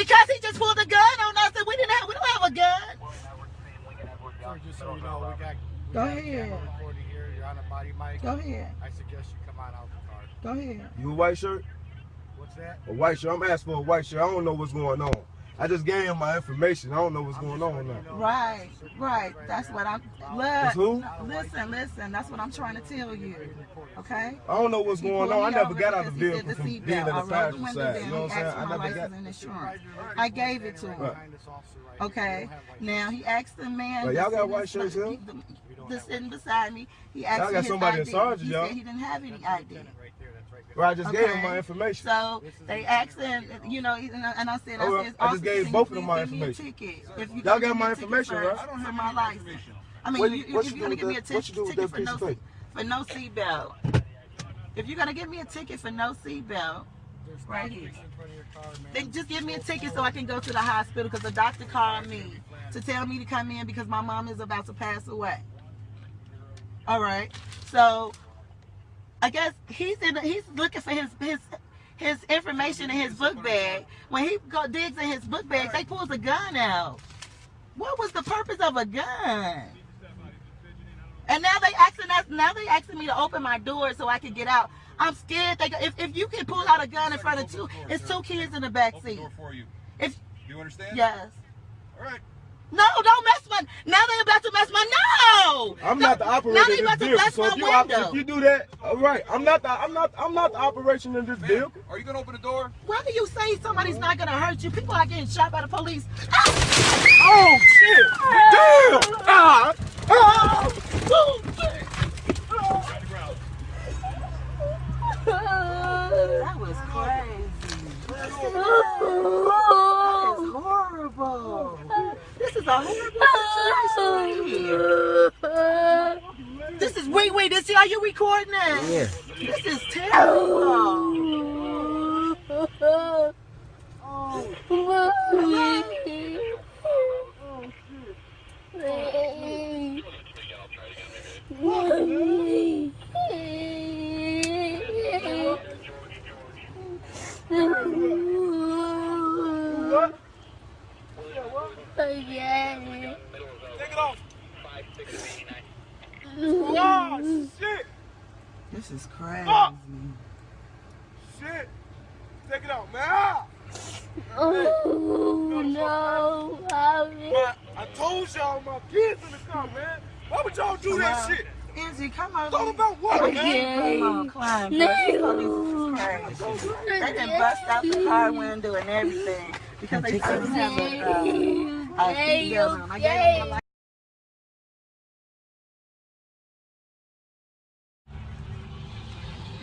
Because he just pulled a gun on us and we don't have a gun. Sir, just so you know, we got Go ahead. recording here. You're on a body mic. Go ahead. I suggest you come on out the car. Go ahead. You a white shirt? What's that? A white shirt. I'm asking for a white shirt. I don't know what's going on. I just gave him my information. I don't know what's going on now. Right, right. That's what I'm. It's who? Listen. That's what I'm trying to tell you. Okay. I don't know what's going on. I never got out of the vehicle from seat being in belt. the I rolled the passenger window side. down. You know what He I'm asked saying? for I my never got. license and insurance. I gave it to him. Okay. Now he asked the man. Well, y'all got white shirts here? That's sitting beside me. He asked Y'all got his somebody in ID. charge of He y'all. said he didn't have any ID. Well, I just gave him my information. So they asked him, you know, and I said, I just gave both of them my information. Y'all got my information, right? I don't have my license. I mean, if you're gonna give me a ticket for no seatbelt, if you're gonna give me a ticket for no seatbelt, right here, then just give me a ticket so I can go to the hospital because the doctor called me to tell me to come in because my mom is about to pass away. All right, so I guess he's looking for his information in his book bag. When he digs in his book bag, they pulls a gun out. What was the purpose of a gun? And now they asking me to open my door so I can get out. I'm scared. If you can pull out a gun in front of it's two kids in the back seat. If you understand? Yes. All right. No, don't mess my. Now they about to mess my. No. I'm not the operator in this vehicle. So if you do that, all right. I'm not the operation in this vehicle. Are you gonna open the door? Why do you say somebody's not gonna hurt you? People are getting shot by the police. Oh shit! Damn! That was crazy. That is horrible. This is a horrible situation right here. This is wait. This are you recording that? Yeah. This is terrible. Take it off. Oh shit! This is crazy. Fuck. Shit! Take it off, man! Oh no, Bobby. I told y'all my kids in the car, man. Why would y'all do that shit? Izzy, come on. Talk about what, man? Come on, climb. These police is crazy. They can bust out the car window and everything because they still have a seatbelt on. I gave them my life.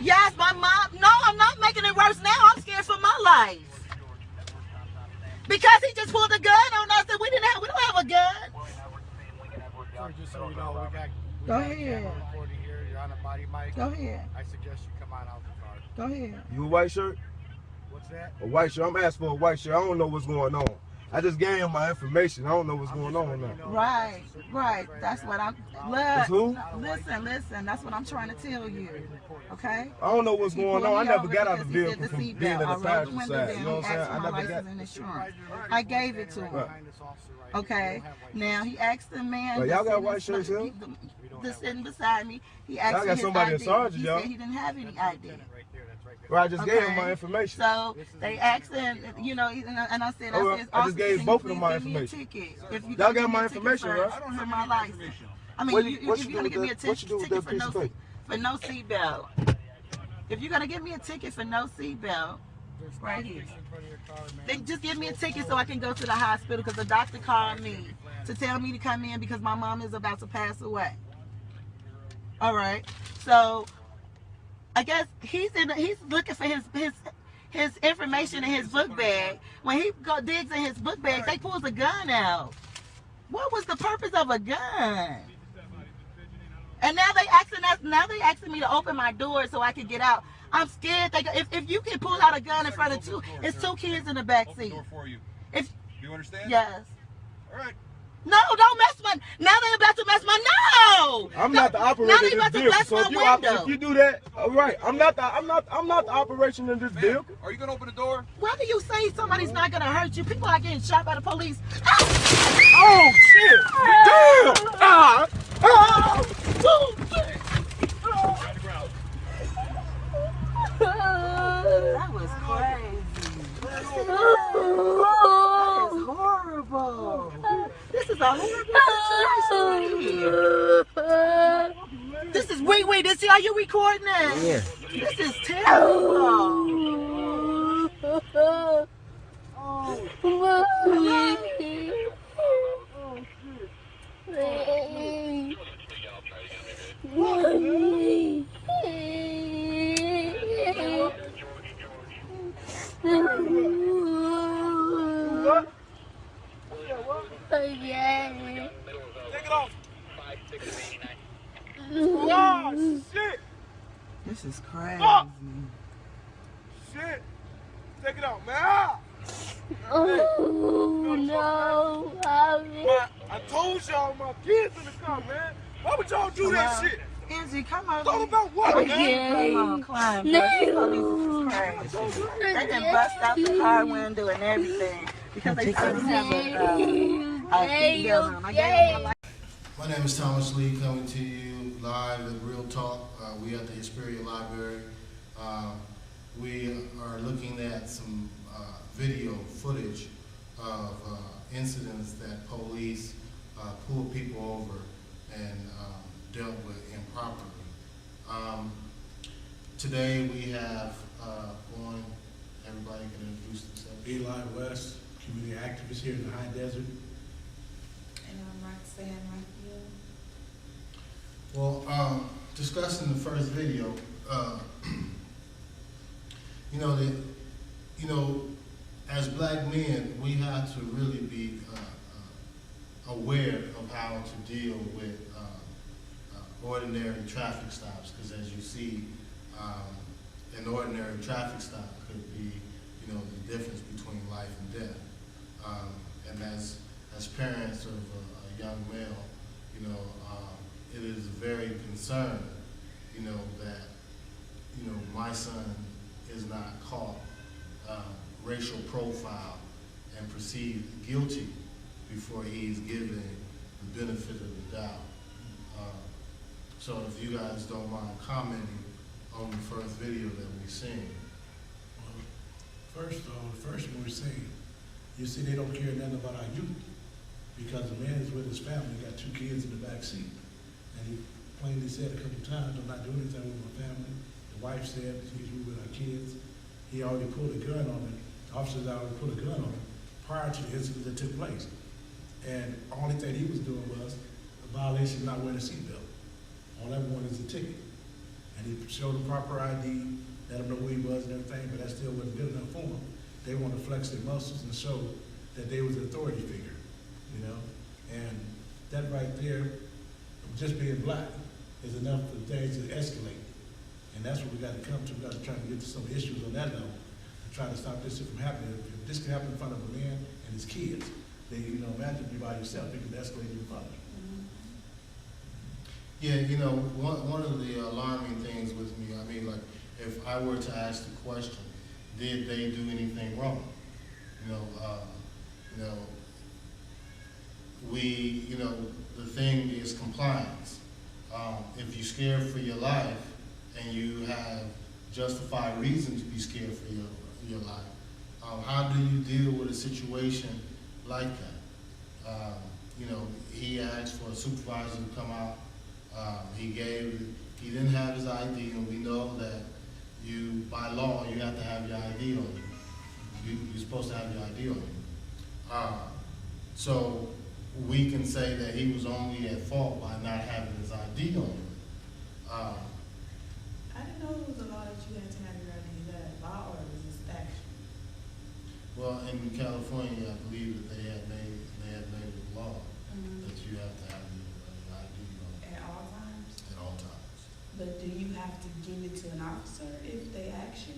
Yes, my mom. No, I'm not making it worse now. I'm scared for my life. Because he just pulled a gun on us and we don't have a gun. Sir, just so you know, we got Go ahead. recording here. You're on a body mic. Go ahead. I suggest you come on out the car. Go ahead. You a white shirt? What's that? A white shirt. I'm asking for a white shirt. I don't know what's going on. I just gave him my information. I don't know what's going on now. Right. That's what I'm. It's who? Listen. That's what I'm trying to tell you. Okay. I don't know what's going on. I never got out of the vehicle from seat being in belt. the I rolled the passenger window side. down. You know what He I'm asked saying? for I my never got. license and insurance. I gave it to him. Okay. Now he asked the man. Well, y'all got white shirts here? That's sitting beside me. He asked Y'all for got his somebody in ID. charge of He y'all. said he didn't have any ID. Well, I just gave him my information. So they asked him, you know, and I said, I just gave both of them my information. Y'all got my information, right? I don't have my license. I mean, if you're gonna give me a ticket for no seatbelt, if you're gonna give me a ticket for no seatbelt, right here, then just give me a ticket so I can go to the hospital because the doctor called me to tell me to come in because my mom is about to pass away. All right, so I guess he's looking for his information in his book bag. When he digs in his book bag, they pulls a gun out. What was the purpose of a gun? And now they asking me to open my door so I can get out. I'm scared. If you can pull out a gun in front of it's two kids in the back seat. Door for you. If you understand? yes. All right. No, don't mess my. Now they about to mess my. No. I'm not the operator of this vehicle. So if you do that, all right. I'm not the operation of this vehicle. Are you gonna open the door? Why do you say somebody's not gonna hurt you? People are getting shot by the police. Oh shit! Damn! That was crazy. That is horrible. This is a horrible situation. This is wait. This are you recording this? Yeah. This is terrible. Take it off. Oh shit! This is crazy. Oh. Shit! Take it off, man! Oh no, I told y'all my kids in the car, man. Why would y'all do that shit? Angie, come on. Talk about what, man? Come on, climb. No. Crazy. They can bust out the car window and everything because they couldn't have a deal on. I gave them My name is Thomas Lee, coming to you live at Real Talk. We at the Hesperia Library. We are looking at some video footage of incidents that police pulled people over and dealt with improperly. Today we have everybody can introduce themselves. Eli West, community activist here in the High Desert. And I'm Roxanne Raphael. Well, discussing the first video, as black men, we have to really be aware of how to deal with ordinary traffic stops, because as you see, an ordinary traffic stop could be, the difference between life and death. And as parents of a young male, it is very concerned, that, my son is not caught racial profile and perceived guilty before he's given the benefit of the doubt. So if you guys don't mind commenting on the first video that we've seen. Well, the first one we're saying, you see they don't care nothing about our youth, because the man is with his family, got 2 kids in the back seat, and he plainly said a couple times, I'm not doing anything with my family. The wife said he's with our kids. He already pulled a gun on him. The officers already pulled a gun on him prior to the incident that took place. And the only thing he was doing was a violation of not wearing a seatbelt. All that wanted is a ticket. And he showed them proper ID, let them know who he was and everything, but that still wasn't good enough for them. They wanted to flex their muscles and show that they was an authority figure, And that right there, just being black, is enough for things to escalate. And that's what we got to come to. We got to try to get to some issues on that level to try to stop this from happening. If this can happen in front of a man and his kids, then, imagine you by yourself, it can escalate even further. Yeah, one of the alarming things with me, like, if I were to ask the question, did they do anything wrong? The thing is compliance. If you're scared for your life and you have justified reason to be scared for your life, how do you deal with a situation like that? He asked for a supervisor to come out. He didn't have his ID, and we know that by law, you have to have your ID on you. You're supposed to have your ID on you. So we can say that he was only at fault by not having his ID on him. I didn't know it was a law that you had to have your ID. Is that a law or is this action? Well, in California, I believe that they had made a law that you have to have your ID on. At all times? At all times. But do you have to give it to an officer if they ask you?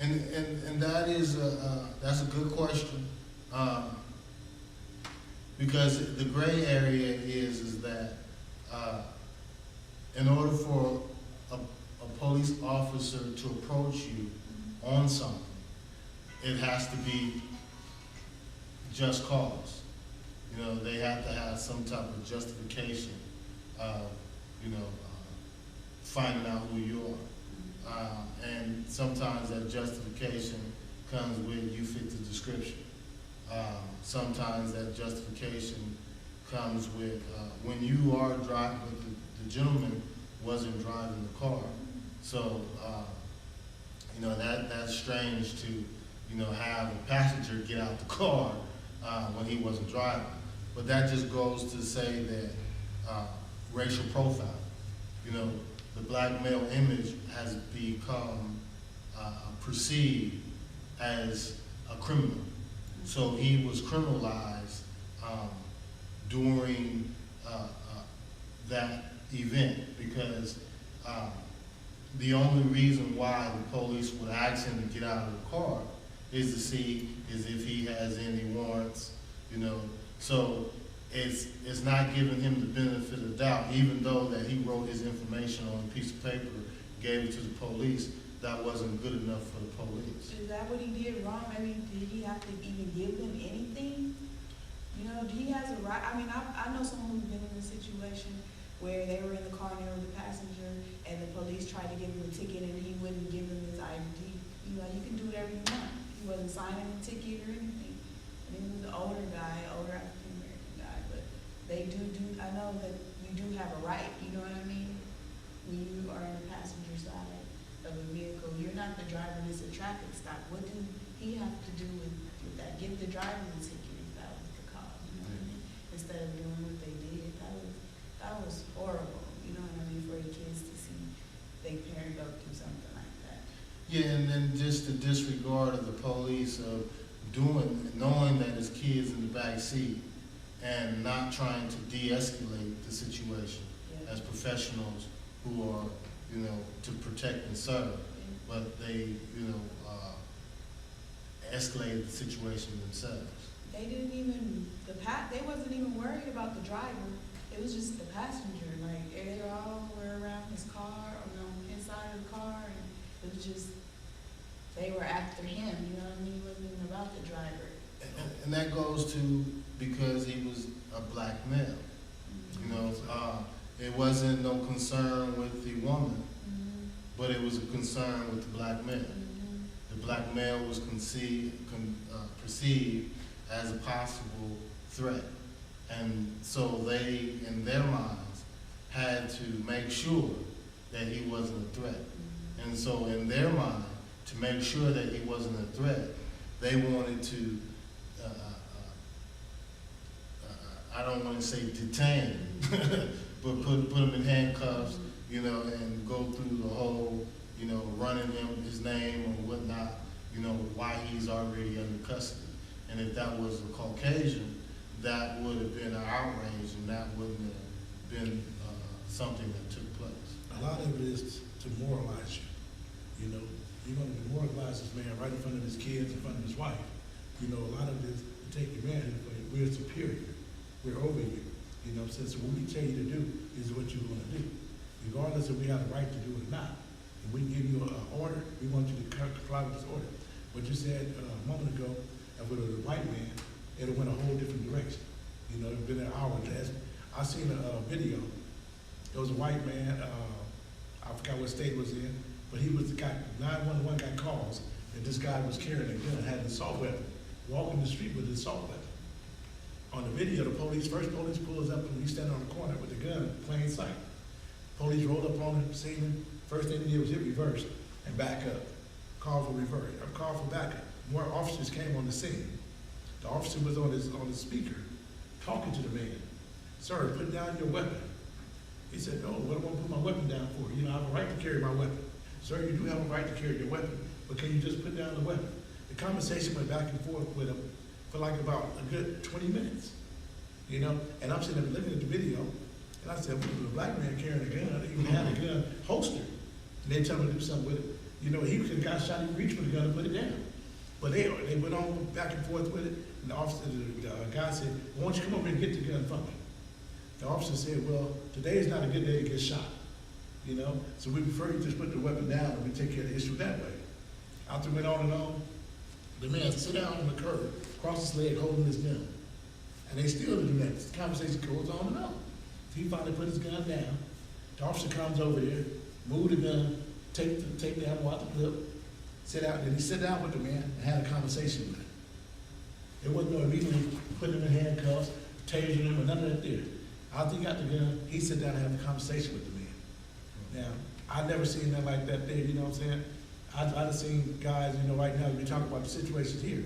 And that is that's a good question. Because the gray area is that in order for a police officer to approach you on something, it has to be just cause. You know, they have to have some type of justification of, finding out who you are. And sometimes that justification comes with you fit the description. Sometimes that justification comes with when you are driving, but the gentleman wasn't driving the car. So, that's strange to, have a passenger get out the car when he wasn't driving. But that just goes to say that racial profiling. The black male image has become perceived as a criminal. So he was criminalized during that event because the only reason why the police would ask him to get out of the car is to see if he has any warrants, So it's not giving him the benefit of the doubt, even though that he wrote his information on a piece of paper, gave it to the police. That wasn't good enough for the police. Is that what he did wrong? I mean, did he have to even give them anything? He has a right. I mean, I know someone who's been in a situation where they were in the car near the passenger and the police tried to give him a ticket and he wouldn't give them his ID. You can do whatever you want. He wasn't signing a ticket or anything. And he was an older African-American guy, but they do, I know that you do have a right, you know what I mean? When you are on the passenger side of a vehicle, you're not the driver, it's a traffic stop. What do he have to do with that? Give the driver the ticket if that was the cause, you know what I mean? Instead of doing what they did, that was horrible, you know what I mean, for the kids to see their parent go through something like that. Yeah, and then just the disregard of the police of knowing that his kids in the back seat and not trying to de-escalate the situation as professionals who are, to protect and serve, but they, escalated the situation themselves. They didn't even, they wasn't even worried about the driver. It was just the passenger. Like, they all were around his car, inside of the car, and it was just, they were after him, you know what I mean? It wasn't even about the driver. And that goes to because he was a black male. It wasn't no concern with the woman, but it was a concern with the black male. The black male was perceived as a possible threat. And so they, in their minds, had to make sure that he wasn't a threat. And so in their mind, to make sure that he wasn't a threat, they wanted to, I don't want to say detain him, but put him in handcuffs, and go through the whole, running his name or whatnot, why he's already under custody. And if that was a Caucasian, that would have been an outrage, and that wouldn't have been something that took place. A lot of it is to moralize you. You're going to demoralize this man right in front of his kids, in front of his wife. A lot of it is to take your man, we're superior. We're over you. So what we tell you to do is what you're going to do. Regardless if we have the right to do it or not. If we give you an order, we want you to comply with this order. What you said a moment ago, if it was a white man, it would have went a whole different direction. It would have been an hour less. I seen a video. There was a white man, I forgot what state it was in, but he was the guy, 911 got calls that this guy was carrying a gun, had an assault weapon, walking the street with an assault weapon. On the video, first police pulls up and he's standing on the corner with the gun, plain sight. Police rolled up on him, seen him. First thing they did was hit reverse and back up. Call for reverse, or call for backup. More officers came on the scene. The officer was on his speaker, talking to the man. Sir, put down your weapon. He said, no, what do I put my weapon down for? I have a right to carry my weapon. Sir, you do have a right to carry your weapon, but can you just put down the weapon? The conversation went back and forth with him for like about a good 20 minutes, And I'm sitting there looking at the video, and I said, well, a black man carrying a gun, he even had a gun holstered, and they tell him to do something with it. He could have got shot, he reached for the gun and put it down. But they went on back and forth with it. And the officer, the guy said, "Why don't you come over here and get the gun from me?" The officer said, "Well, today is not a good day to get shot, you know, so we prefer you just put the weapon down and we take care of the issue that way." After it went on and on, the man sit down on the curb, cross his leg, holding his gun. And they still do that. The conversation goes on and on. He finally put his gun down. The officer comes over there, move the gun, take the ammo out the clip, sit out, and he sat down with the man and had a conversation with him. There wasn't no immediately putting him in handcuffs, tasing him, or none of that there. After he got the gun, he sat down and had a conversation with the man. Now, I've never seen that like that there, you know what I'm saying? I've seen guys, you know, right now, we talk about the situations here.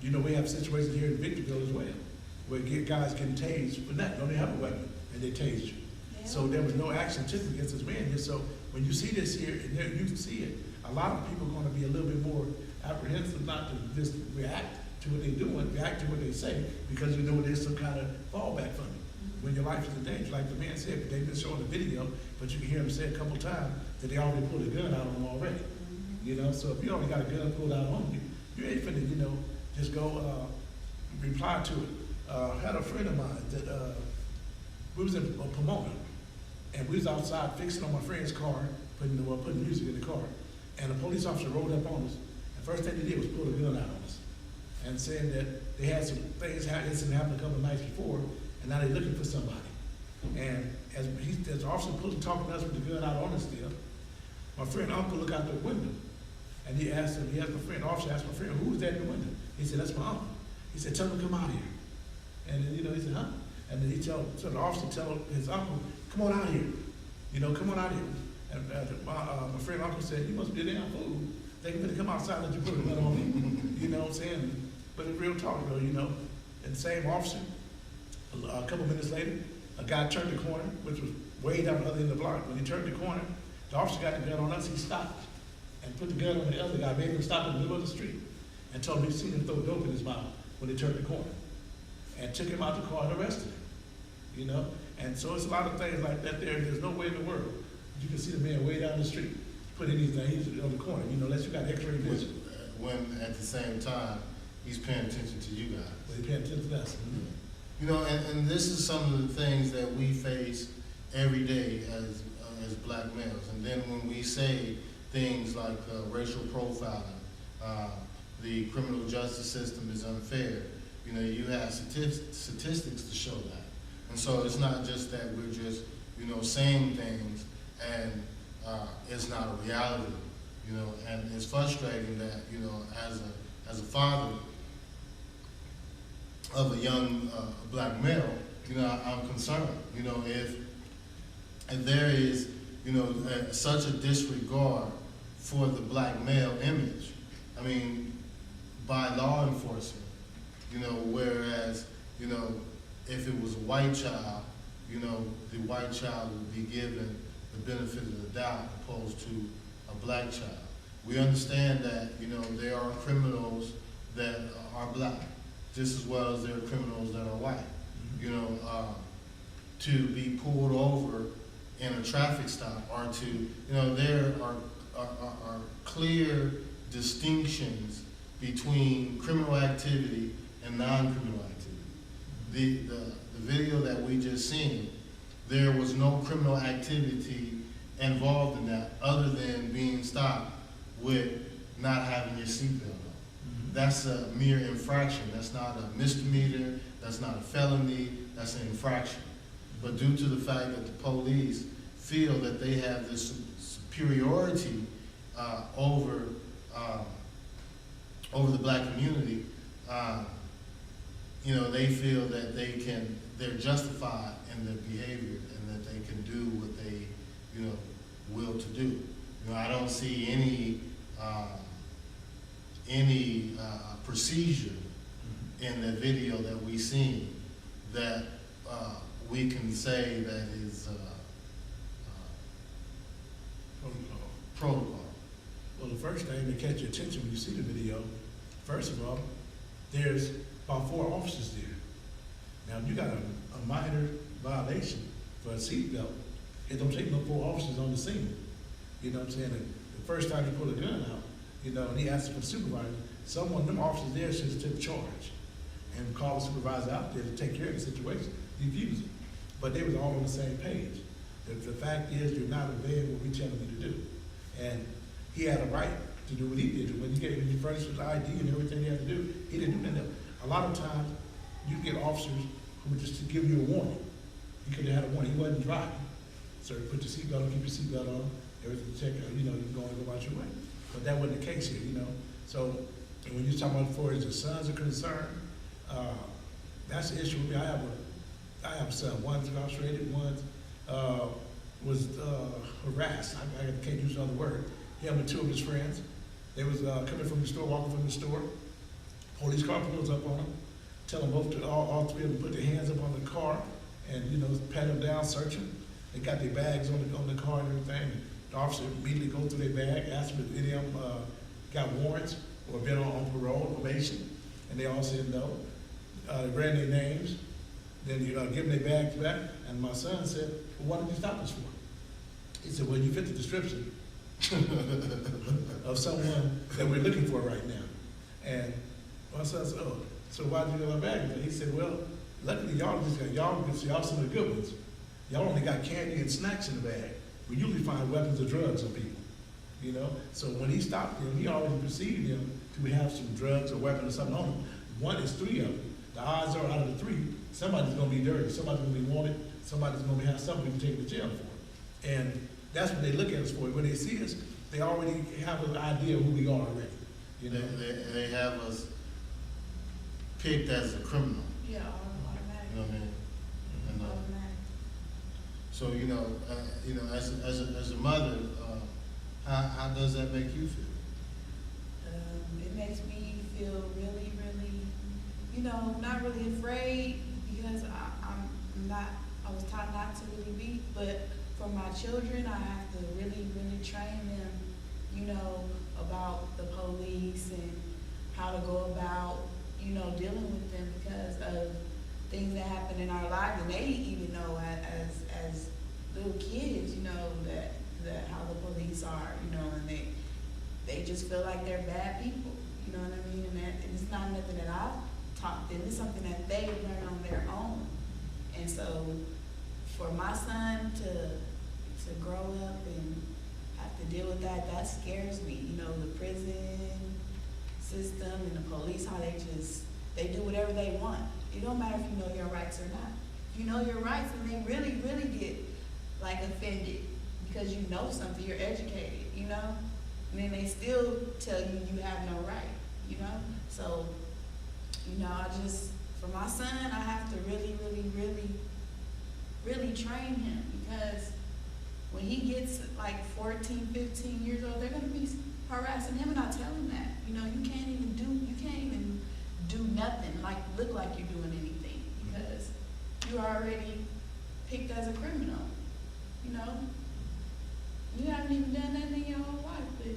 You know, we have situations here in Victorville as well, where guys getting tased for nothing, don't even have a weapon, and they tased you. Yeah. So there was no action taken against this man here. So when you see this here, and there, you can see it, a lot of people are going to be a little bit more apprehensive not to just react to what they're doing, react to what they say, because you know there's some kind of fallback from it. When your life is in danger, like the man said, but they've been showing the video, but you can hear him say a couple times that they already pulled a gun out on him already. You know, so if you already got a gun pulled out on you, you ain't finna, you know, just go reply to it. Had a friend of mine that we was in Pomona, and we was outside fixing on my friend's car, putting music in the car, and a police officer rolled up on us. The first thing they did was pull a gun out on us, and saying that they had some things happened a couple of nights before, and now they're looking for somebody. And as the officer talking to us with the gun out on us still, my friend uncle looked out the window, and he asked my friend, the officer asked my friend, "Who was that in the window?" He said, "That's my uncle." He said, "Tell him to come out here." And then, you know, he said, "Huh?" And then so the officer told his uncle, "Come on out here. You know, come on out here." And my friend uncle said, "You must be a damn fool. They can come outside and let you put a gun on me." You know what I'm saying? But in real talk though, you know, and the same officer, a couple minutes later, a guy turned the corner, which was way down the other end of the block. When he turned the corner, the officer got the gun on us, he stopped and put the gun on the other guy, made him stop in the middle of the street, and told him he'd seen him throw dope in his mouth when he turned the corner, and took him out the car and arrested him, you know? And so it's a lot of things like that there. There's no way in the world you can see the man way down the street, put anything, he's on the corner, you know, unless you got x-ray vision. When at the same time, he's paying attention to you guys. Well, he's paying attention to us. Mm-hmm. You know, and this is some of the things that we face every day as black males. And then when we say things like racial profiling, the criminal justice system is unfair, you know, you have statistics to show that. And so it's not just that we're just, you know, saying things and it's not a reality, you know, and it's frustrating that, you know, as a father of a young black male, you know, I'm concerned, you know, if there is, you know, such a disregard for the black male image, I mean, by law enforcement, you know, whereas, you know, if it was a white child, you know, the white child would be given the benefit of the doubt opposed to a black child. We understand that, you know, there are criminals that are black, just as well as there are criminals that are white. You know, to be pulled over in a traffic stop, or to, you know, there are clear distinctions between criminal activity and non-criminal activity. The video that we just seen, there was no criminal activity involved in that other than being stopped with not having your seatbelt on. That's a mere infraction. That's not a misdemeanor, that's not a felony, that's an infraction. But due to the fact that the police feel that they have this superiority over the black community, you know, they feel that they're justified in their behavior and that they can do what they, you know, will to do. You know, I don't see any procedure in the video that we seen that we can say that is protocol. Well, the first thing to catch your attention when you see the video, first of all, there's about 4 officers there. Now, if you got a minor violation for a seatbelt, it don't take no 4 officers on the scene. You know what I'm saying? The first time you pull a gun out, you know, and he asked for the supervisor, someone, them officers there should have took charge. and call the supervisor out there to take care of the situation. He refused it. But they was all on the same page. The fact is, you're not obeying what we're telling you to do. And he had a right to do what he did. When you furnished his ID and everything he had to do, he didn't do nothing. A lot of times, you get officers who would just give you a warning. He could have had a warning. He wasn't driving. So put your seatbelt on, keep your seatbelt on, everything check, you're going to go about your way. But that wasn't the case here, So when you're talking about as far as the sons are concerned, that's the issue with me. I have a son. One's incarcerated, one was harassed. I can't use another word. Him and two of his friends. They was coming from the store, walking from the store. Police car pulls up on them. Tell them both, all three of them, put their hands up on the car and pat them down, search them. They got their bags on the car and everything. And the officer immediately go through their bag, ask them if any of them got warrants or been on parole, probation, and they all said no. They ran their names, then you give them their bags back, and my son said, well, what did you stop us for? He said, well, you fit the description of someone that we're looking for right now. And my son said, oh, so why did you get my bag? And he said, well, luckily y'all some of the good ones. Y'all only got candy and snacks in the bag. We usually find weapons or drugs on people, So when he stopped him, he already perceived him to have some drugs or weapons or something on him. One is three of them. The odds are out of the three, somebody's going to be dirty, somebody's going to be wanted, somebody's going to have something to take to jail for. And that's what they look at us for. When they see us, they already have an idea of who we are already. They have us picked as a criminal. Yeah, automatic. You know what I mean? And, Automatic. so as a mother, how does that make you feel? It makes me feel really, not really afraid because I was taught not to really be, but for my children, I have to really, really train them, about the police and how to go about, dealing with them because of things that happen in our lives, and they even know as little kids, that how the police are, and they just feel like they're bad people, you know what I mean? And it's not nothing that I've taught them, it's something that they learn on their own. And so for my son to grow up and have to deal with that scares me, the prison system and the police, how they do whatever they want. It don't matter if you know your rights or not. If you know your rights and they really, really get offended because you know something, you're educated, and then they still tell you you have no right, So, for my son, I have to really, really, really, really train him because when he gets like 14, 15 years old, they're gonna be harassing him, and I tell him that, you can't even do nothing, look like you're doing anything because you're already picked as a criminal, You haven't even done nothing in your whole life, but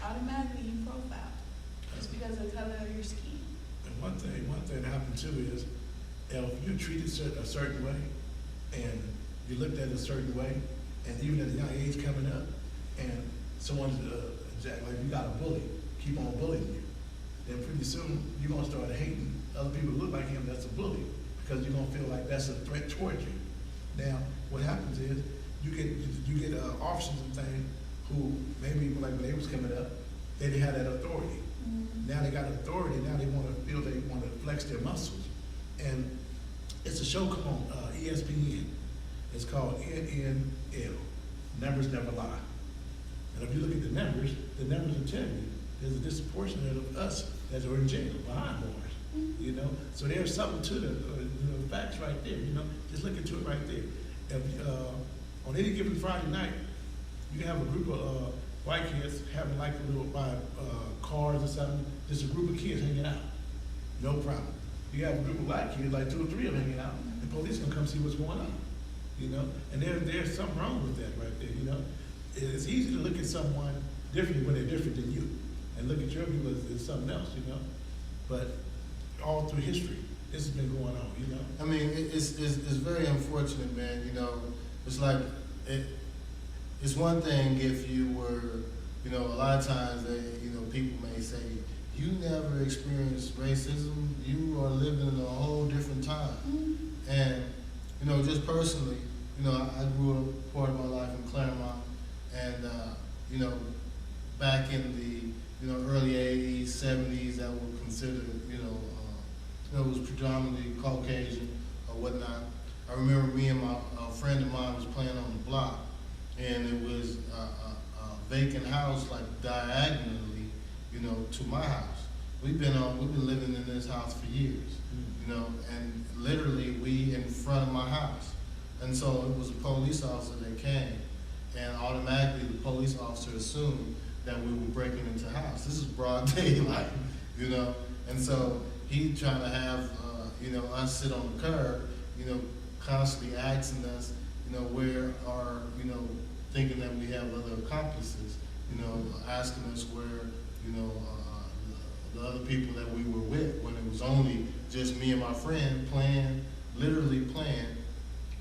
automatically you profile just because of the color of your skin. And one thing that happened too is if you're treated a certain way and you looked at it a certain way, and even at a young age coming up, and someone's like you got a bully, keep on bullying you, then pretty soon you're gonna start hating other people who look like him that's a bully because you're gonna feel like that's a threat towards you. Now, what happens is you get officers and things who maybe like when they was coming up, they didn't have that authority. Mm-hmm. Now they got authority. Now they want to flex their muscles, and it's a show called ESPN. It's called NNL. Numbers never lie. And if you look at the numbers will tell you there's a disproportionate of us that are in jail behind bars. Mm-hmm. So there's something to the facts right there. Just look into it right there. If, on any given Friday night, you have a group of white kids having like a little cars or something. Just a group of kids hanging out, no problem. You have a group of black kids, like 2 or 3 of them hanging out. The police gonna come see what's going on. And there's something wrong with that right there. It's easy to look at someone differently when they're different than you, and look at your view as something else. But all through history, this has been going on. I mean, it's very unfortunate, man. It's like it's one thing if you were, a lot of times people may say you never experienced racism. You are living in a whole different time. And, you know, just personally, you know, I grew up part of my life in Claremont, and, you know, back in the, you know, early 80s, 70s, that were considered, you know, it was predominantly Caucasian or whatnot. I remember me and a friend of mine was playing on the block, and it was a vacant house, like diagonally, you know, to my house. We've been living in this house for years, you know, and literally we in front of my house. And so it was a police officer that came, and automatically the police officer assumed that we were breaking into the house. This is broad daylight, you know, and so he trying to have, you know, us sit on the curb, you know, constantly asking us, you know, where are, you know, thinking that we have other accomplices, you know, asking us where, you know, the other people that we were with, when it was only just me and my friend playing, literally playing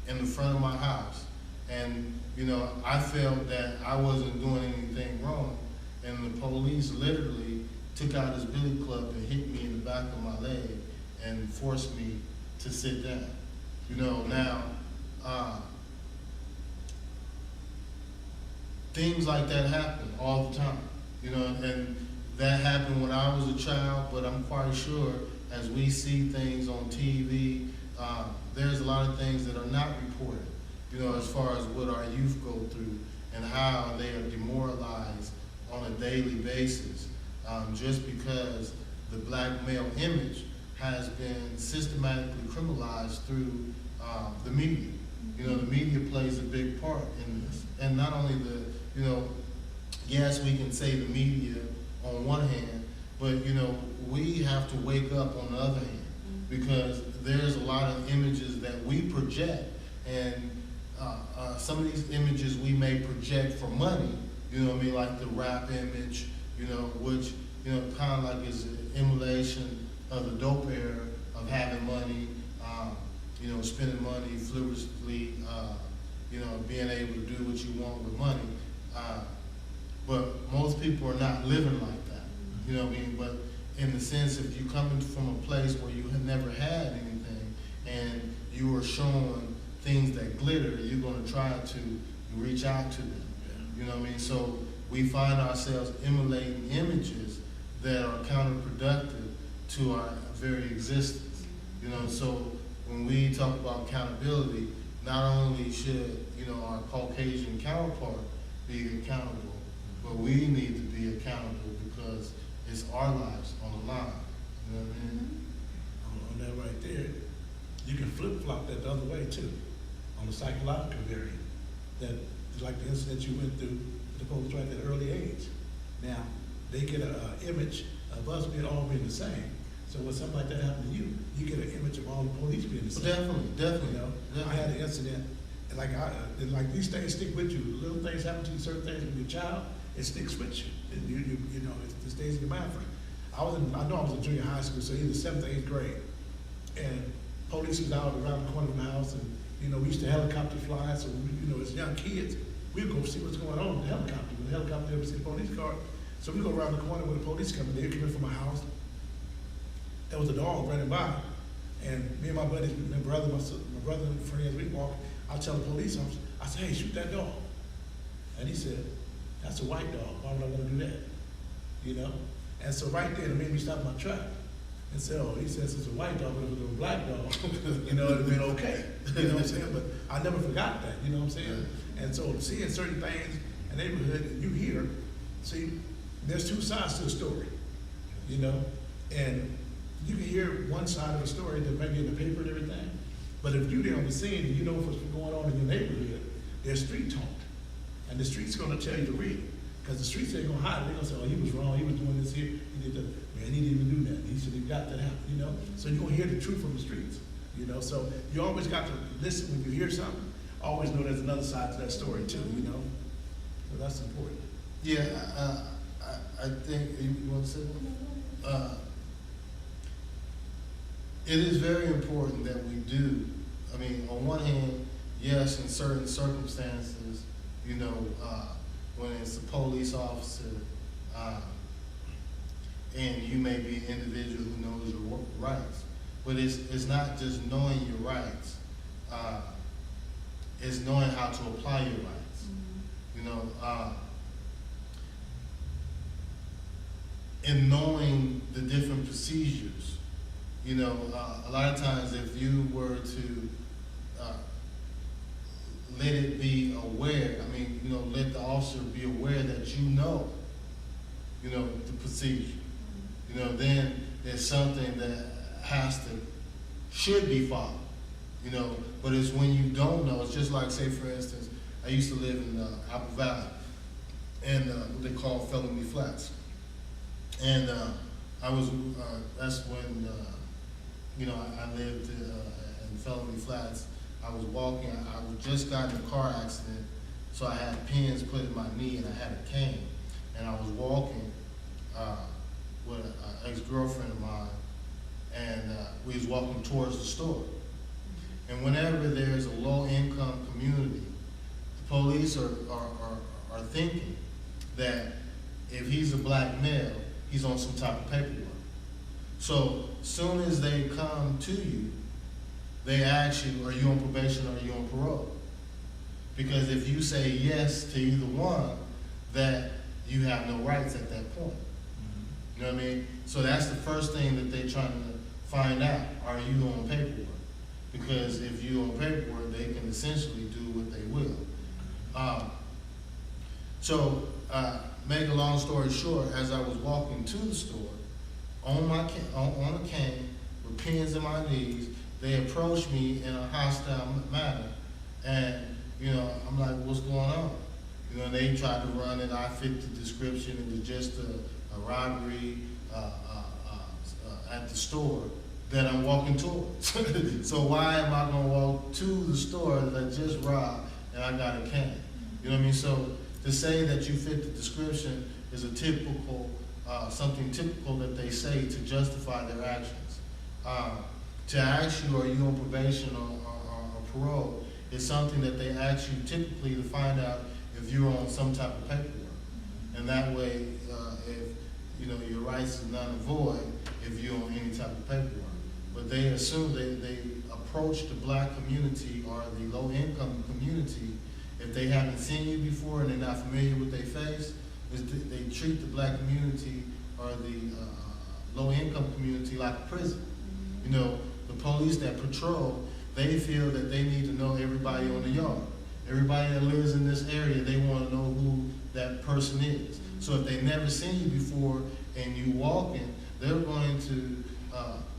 in the front of my house. And, you know, I felt that I wasn't doing anything wrong, and the police literally took out his billy club and hit me in the back of my leg and forced me to sit down. You know, now, things like that happen all the time, you know, and that happened when I was a child, but I'm quite sure as we see things on TV, there's a lot of things that are not reported, you know, as far as what our youth go through and how they are demoralized on a daily basis, just because the black male image has been systematically criminalized through the media. You know, the media plays a big part in this. And not only the, you know, yes, we can say the media on one hand, but, you know, we have to wake up on the other hand, because there's a lot of images that we project, and some of these images we may project for money, you know what I mean, like the rap image, you know, which, you know, kind of like is an emulation of the dope era of having money, you know, spending money frivolously, you know, being able to do what you want with money. But most people are not living like that, you know what I mean? But in the sense, if you come from a place where you have never had anything and you are showing things that glitter, you're going to try to reach out to them, you know what I mean? So we find ourselves emulating images that are counterproductive to our very existence, you know? So when we talk about accountability, not only should, you know, our Caucasian counterpart be accountable, but we need to be accountable because it's our lives on the line. You know what I mean? On that right there, you can flip-flop that the other way too, on the psychological variant. That is like the incident you went through with the police right at an early age. Now, they get an image of us all being the same. So when something like that happened to you, you get an image of all the police being the same. Definitely. You know, definitely. I had an incident, and like these things stick with you. Little things happen to you, certain things with your child, it sticks with you. And you know, it stays in your mind for you. I know I was in junior high school, so either 7th or 8th grade, and police was out around the corner of my house, and you know, we used to helicopter fly, so we, you know, as young kids, we'd go see what's going on with the helicopter. When the helicopter ever see the police car, so we go around the corner where the police coming. They come in from my house. There was a dog running by, and me and my buddies, my brother and friends, we walked. I tell the police officer, I said, "Hey, shoot that dog," and he said, "That's a white dog. Why would I want to do that?" You know, and so right there, it made me stop my truck and say, "Oh," he says, "It's a white dog, but if it was a black dog, you know, it'd have been okay." You know what I'm saying? But I never forgot that. You know what I'm saying? And so seeing certain things in the neighborhood, and you hear, see, there's two sides to the story. You know, and you can hear one side of the story that may be in the paper and everything, but if you're there on the scene and you know what's going on in your neighborhood, there's street talk. And the street's gonna tell you to read it. Because the streets ain't gonna hide it. They're gonna say, "Oh, he was wrong, he was doing this here, he did that." Man, he didn't even do that. He should have got that happen, you know? So you're gonna hear the truth from the streets, you know? So you always got to listen when you hear something. Always know there's another side to that story too, you know? So that's important. Yeah, I think, you want to say one? It is very important that we do. I mean, on one hand, yes, in certain circumstances, you know, when it's a police officer, and you may be an individual who knows your rights. But it's not just knowing your rights, it's knowing how to apply your rights. You know, and knowing the different procedures. You know, a lot of times if you were to let it be aware, I mean, you know, let the officer be aware that you know the procedure. You know, then there's something that should be followed. You know, but it's when you don't know. It's just like, say, for instance, I used to live in Apple Valley, and what they call Felony Flats. And I was, that's when, you know, I lived in Felony Flats. I was walking, I just got in a car accident, so I had pins put in my knee and I had a cane. And I was walking with an ex-girlfriend of mine, and we was walking towards the store. And whenever there's a low-income community, the police are thinking that if he's a black male, he's on some type of paperwork. So soon as they come to you, they ask you, are you on probation or are you on parole? Because if you say yes to either one, that you have no rights at that point. You know what I mean? So that's the first thing that they're trying to find out. Are you on paperwork? Because if you're on paperwork, they can essentially do what they will. Make a long story short, as I was walking to the store, on a cane, with pins in my knees, they approached me in a hostile manner, and you know, I'm like, what's going on? You know, they tried to run it. I fit the description. It was just a robbery at the store that I'm walking towards. So why am I gonna walk to the store that I just robbed and I got a cane? You know what I mean? So to say that you fit the description is a typical, something typical that they say to justify their actions. To ask you, are you on probation or parole, is something that they ask you typically to find out if you're on some type of paperwork. And that way, if you know your rights is null and void if you're on any type of paperwork. But they assume they approach the black community or the low-income community. If they haven't seen you before and they're not familiar with their face, they treat the black community or the low-income community like a prison. You know, the police that patrol, they feel that they need to know everybody on the yard. Everybody that lives in this area, they want to know who that person is. So if they've never seen you before and you walk in, they're going to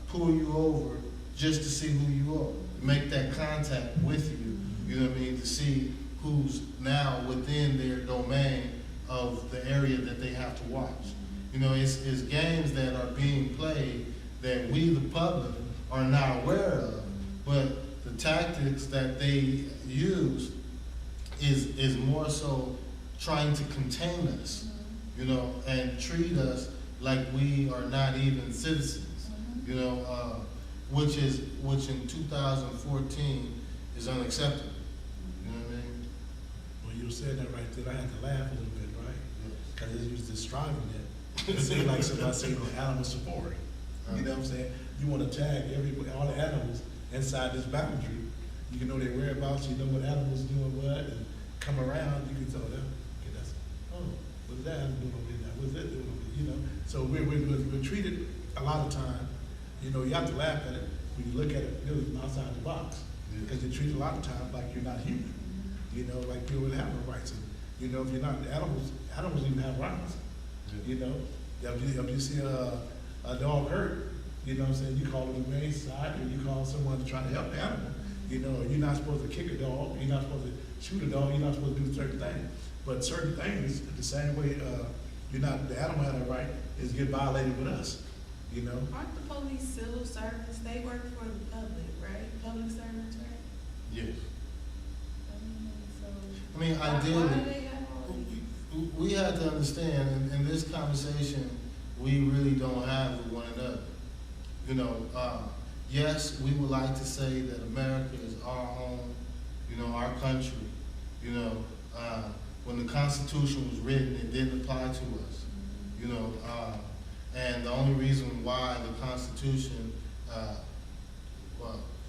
pull you over just to see who you are, make that contact with you, you know what I mean, to see who's now within their domain of the area that they have to watch. You know, it's games that are being played that we, the public, are not aware of, but the tactics that they use is more so trying to contain us, you know, and treat us like we are not even citizens, you know, which in 2014 is unacceptable. You know what I mean? Well, you said that right there. I had to laugh a little bit, right? Because it was describing it. It seemed like somebody saying animal safari. You know what I'm saying? You want to tag all the animals inside this boundary. You can know their whereabouts. You know what animals doing what, and come around. You can tell them. Okay, that's what's that animal doing over there? What's that doing over there? You know. So we're treated a lot of time. You know, you have to laugh at it when you look at it really from outside the box, because you're treated a lot of times like you're not human. You know, like people would have no rights. And, you know, if you're not animals even have rights. You know, if you see a dog hurt, you know what I'm saying, you call the humane society, or you call someone to try to help the animal. You know, you're not supposed to kick a dog, you're not supposed to shoot a dog, you're not supposed to do certain things. But certain things, the same way the animal had a right, is get violated with us. You know? Aren't the police civil servants? They work for the public, right? Public servants, right? Yes. So I mean, why ideally, do they have all these? we have to understand, in this conversation, we really don't have with one another. You know, yes, we would like to say that America is our home, you know, our country. You know, when the Constitution was written, it didn't apply to us. You know, And the only reason why the Constitution,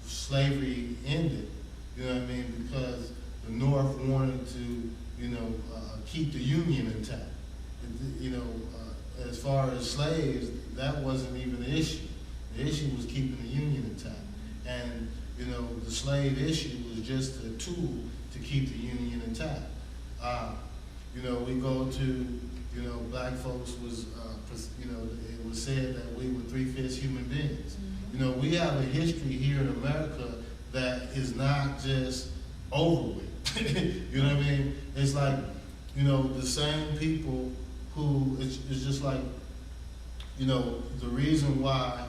slavery ended, you know what I mean, because the North wanted to, keep the Union intact. You know, as far as slaves, that wasn't even the issue. The issue was keeping the Union intact. And, the slave issue was just a tool to keep the Union intact. We go to, black folks was, it was said that we were 3/5 human beings. We have a history here in America that is not just over with. You know what I mean? It's like, the same people who, it's just like, the reason why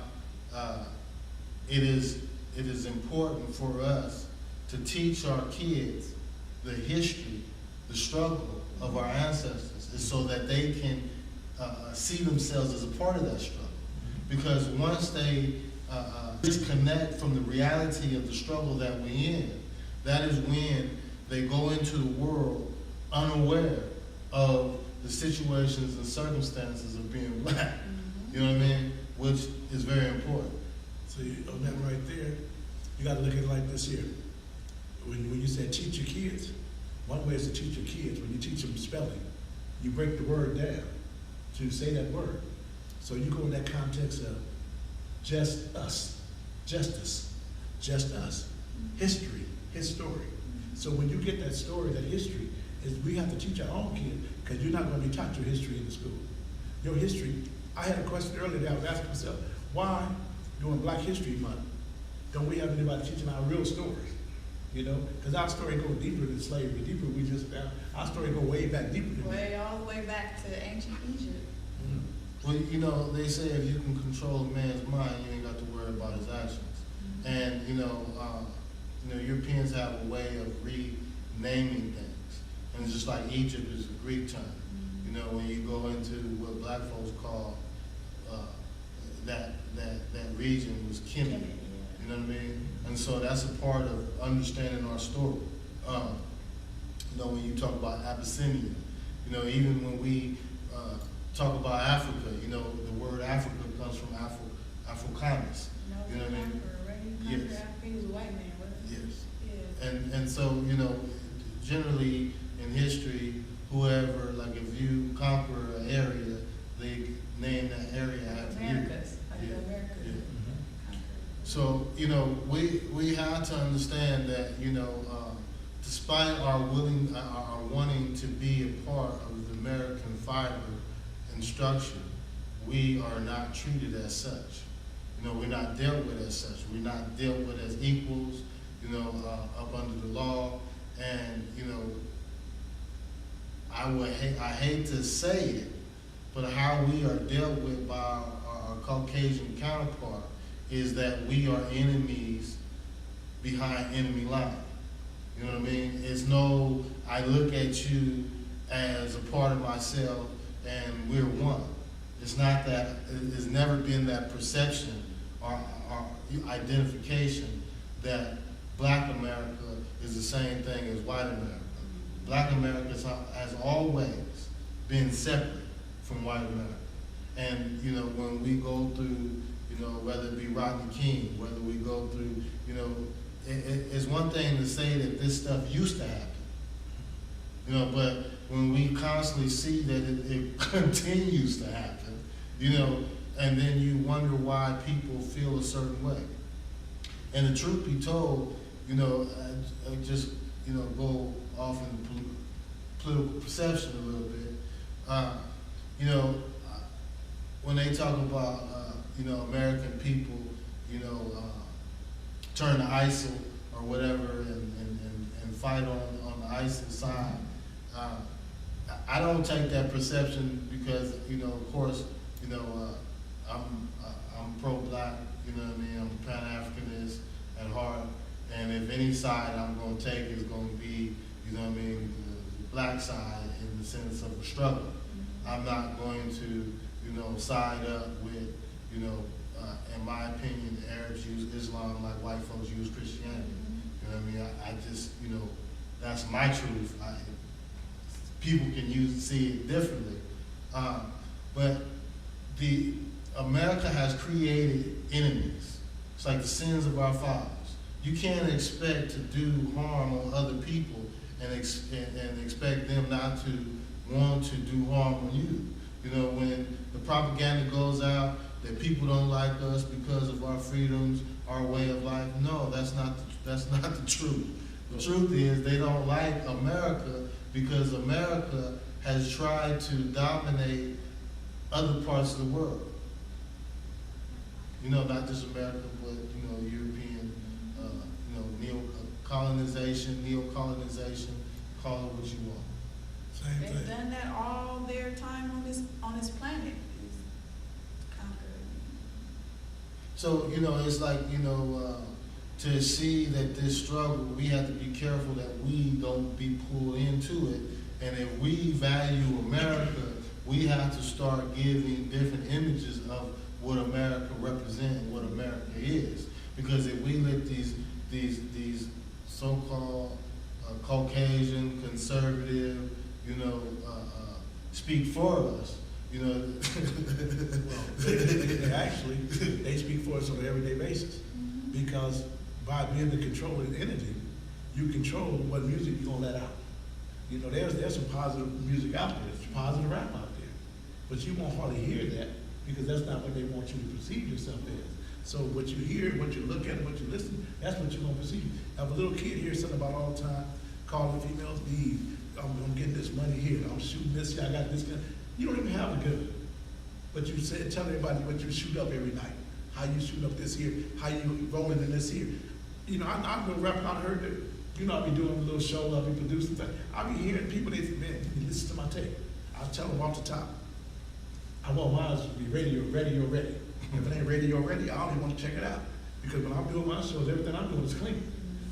it is important for us to teach our kids the history, the struggle of our ancestors, is so that they can see themselves as a part of that struggle. Because once they disconnect from the reality of the struggle that we're in, that is when they go into the world unaware of the situations and circumstances of being black. You know what I mean? Which is very important. So on that right there, you got to look at it like this here. When you say teach your kids, one way is to teach your kids. When you teach them spelling, you break the word down to say that word. So you go in that context of just us, justice, just us, history, his story. So when you get that story, that history, is we have to teach our own kids, because you're not going to be taught your history in the school. Your history, I had a question earlier that I was asking myself, why during Black History Month don't we have anybody teaching our real stories? Because our story goes deeper than slavery, deeper we just found. Our story go way back deeper than Way all the way back to ancient Egypt. Well, they say if you can control a man's mind, you ain't got to worry about his actions. And, Europeans have a way of renaming things. And it's just like Egypt is a Greek term. When you go into what black folks call that region was Kemet. You know what I mean? And so that's a part of understanding our story. When you talk about Abyssinia, even when we talk about Africa, the word Africa comes from Africanus. You know what I mean? Yes. He was a white man, right? Yes. Yeah. And so, generally in history, whoever, like if you conquer an area, they name that area after Americas. you. Yeah. Americas. Yeah. So, we have to understand that, despite our wanting to be a part of the American fiber and structure, we are not treated as such. We're not dealt with as such. We're not dealt with as equals, up under the law. And, I hate to say it, but how we are dealt with by our Caucasian counterpart is that we are enemies behind enemy line. You know what I mean? It's no, I look at you as a part of myself and we're one. It's not that, it's never been that perception or identification that Black America is the same thing as white America. Black America has always been separate from white America. And, when we go through, whether it be Rodney King, whether we go through, it's one thing to say that this stuff used to happen, but when we constantly see that it continues to happen, and then you wonder why people feel a certain way. And the truth be told, I just, go off in political perception a little bit. When they talk about, American people, turn to ISIL or whatever and fight on the ISIL side, I don't take that perception because, of course, I'm pro-Black, you know what I mean? I'm a Pan-Africanist at heart, and if any side I'm going to take is going to be, you know what I mean, the Black side in the sense of a struggle. I'm not going to, side up with, in my opinion, the Arabs use Islam like white folks use Christianity. You know what I mean? I just, that's my truth. People can see it differently. But the America has created enemies. It's like the sins of our fathers. You can't expect to do harm on other people and expect them not to want to do harm on you. You know, when the propaganda goes out that people don't like us because of our freedoms, our way of life, no, that's not the truth. The truth is they don't like America because America has tried to dominate other parts of the world. You know, not just America, but, you know, European, neo-colonization, call it what you want. Same They've thing. done that all their time on this planet. Is conquer. So, you know, it's like, you know, to see that this struggle, we have to be careful that we don't be pulled into it. And if we value America, we have to start giving different images of what America represents and what America is. Because if we let these so-called Caucasian, conservative, you know, speak for us, you know. Well, they speak for us on an everyday basis. Because by being the controlling entity, you control what music you're gonna let out. You know, there's some positive music out there, there's positive rap out there. But you won't hardly hear that because that's not what they want you to perceive yourself as. So what you hear, what you look at, what you listen, that's what you're gonna perceive. If a little kid hears something about all the time, calling females these, I'm getting this money here, I'm shooting this here, I got this gun. You don't even have a gun. But you say, tell everybody what you shoot up every night. How you shoot up this here, how you rolling in this here. You know, I've been rapping, I heard that, you know, I be doing a little show, I be producing things. I be hearing people, they say, man, you listen to my tape. I tell them off the top, I want mine to be radio ready. If it ain't radio ready, I don't even want to check it out. Because when I'm doing my shows, everything I'm doing is clean.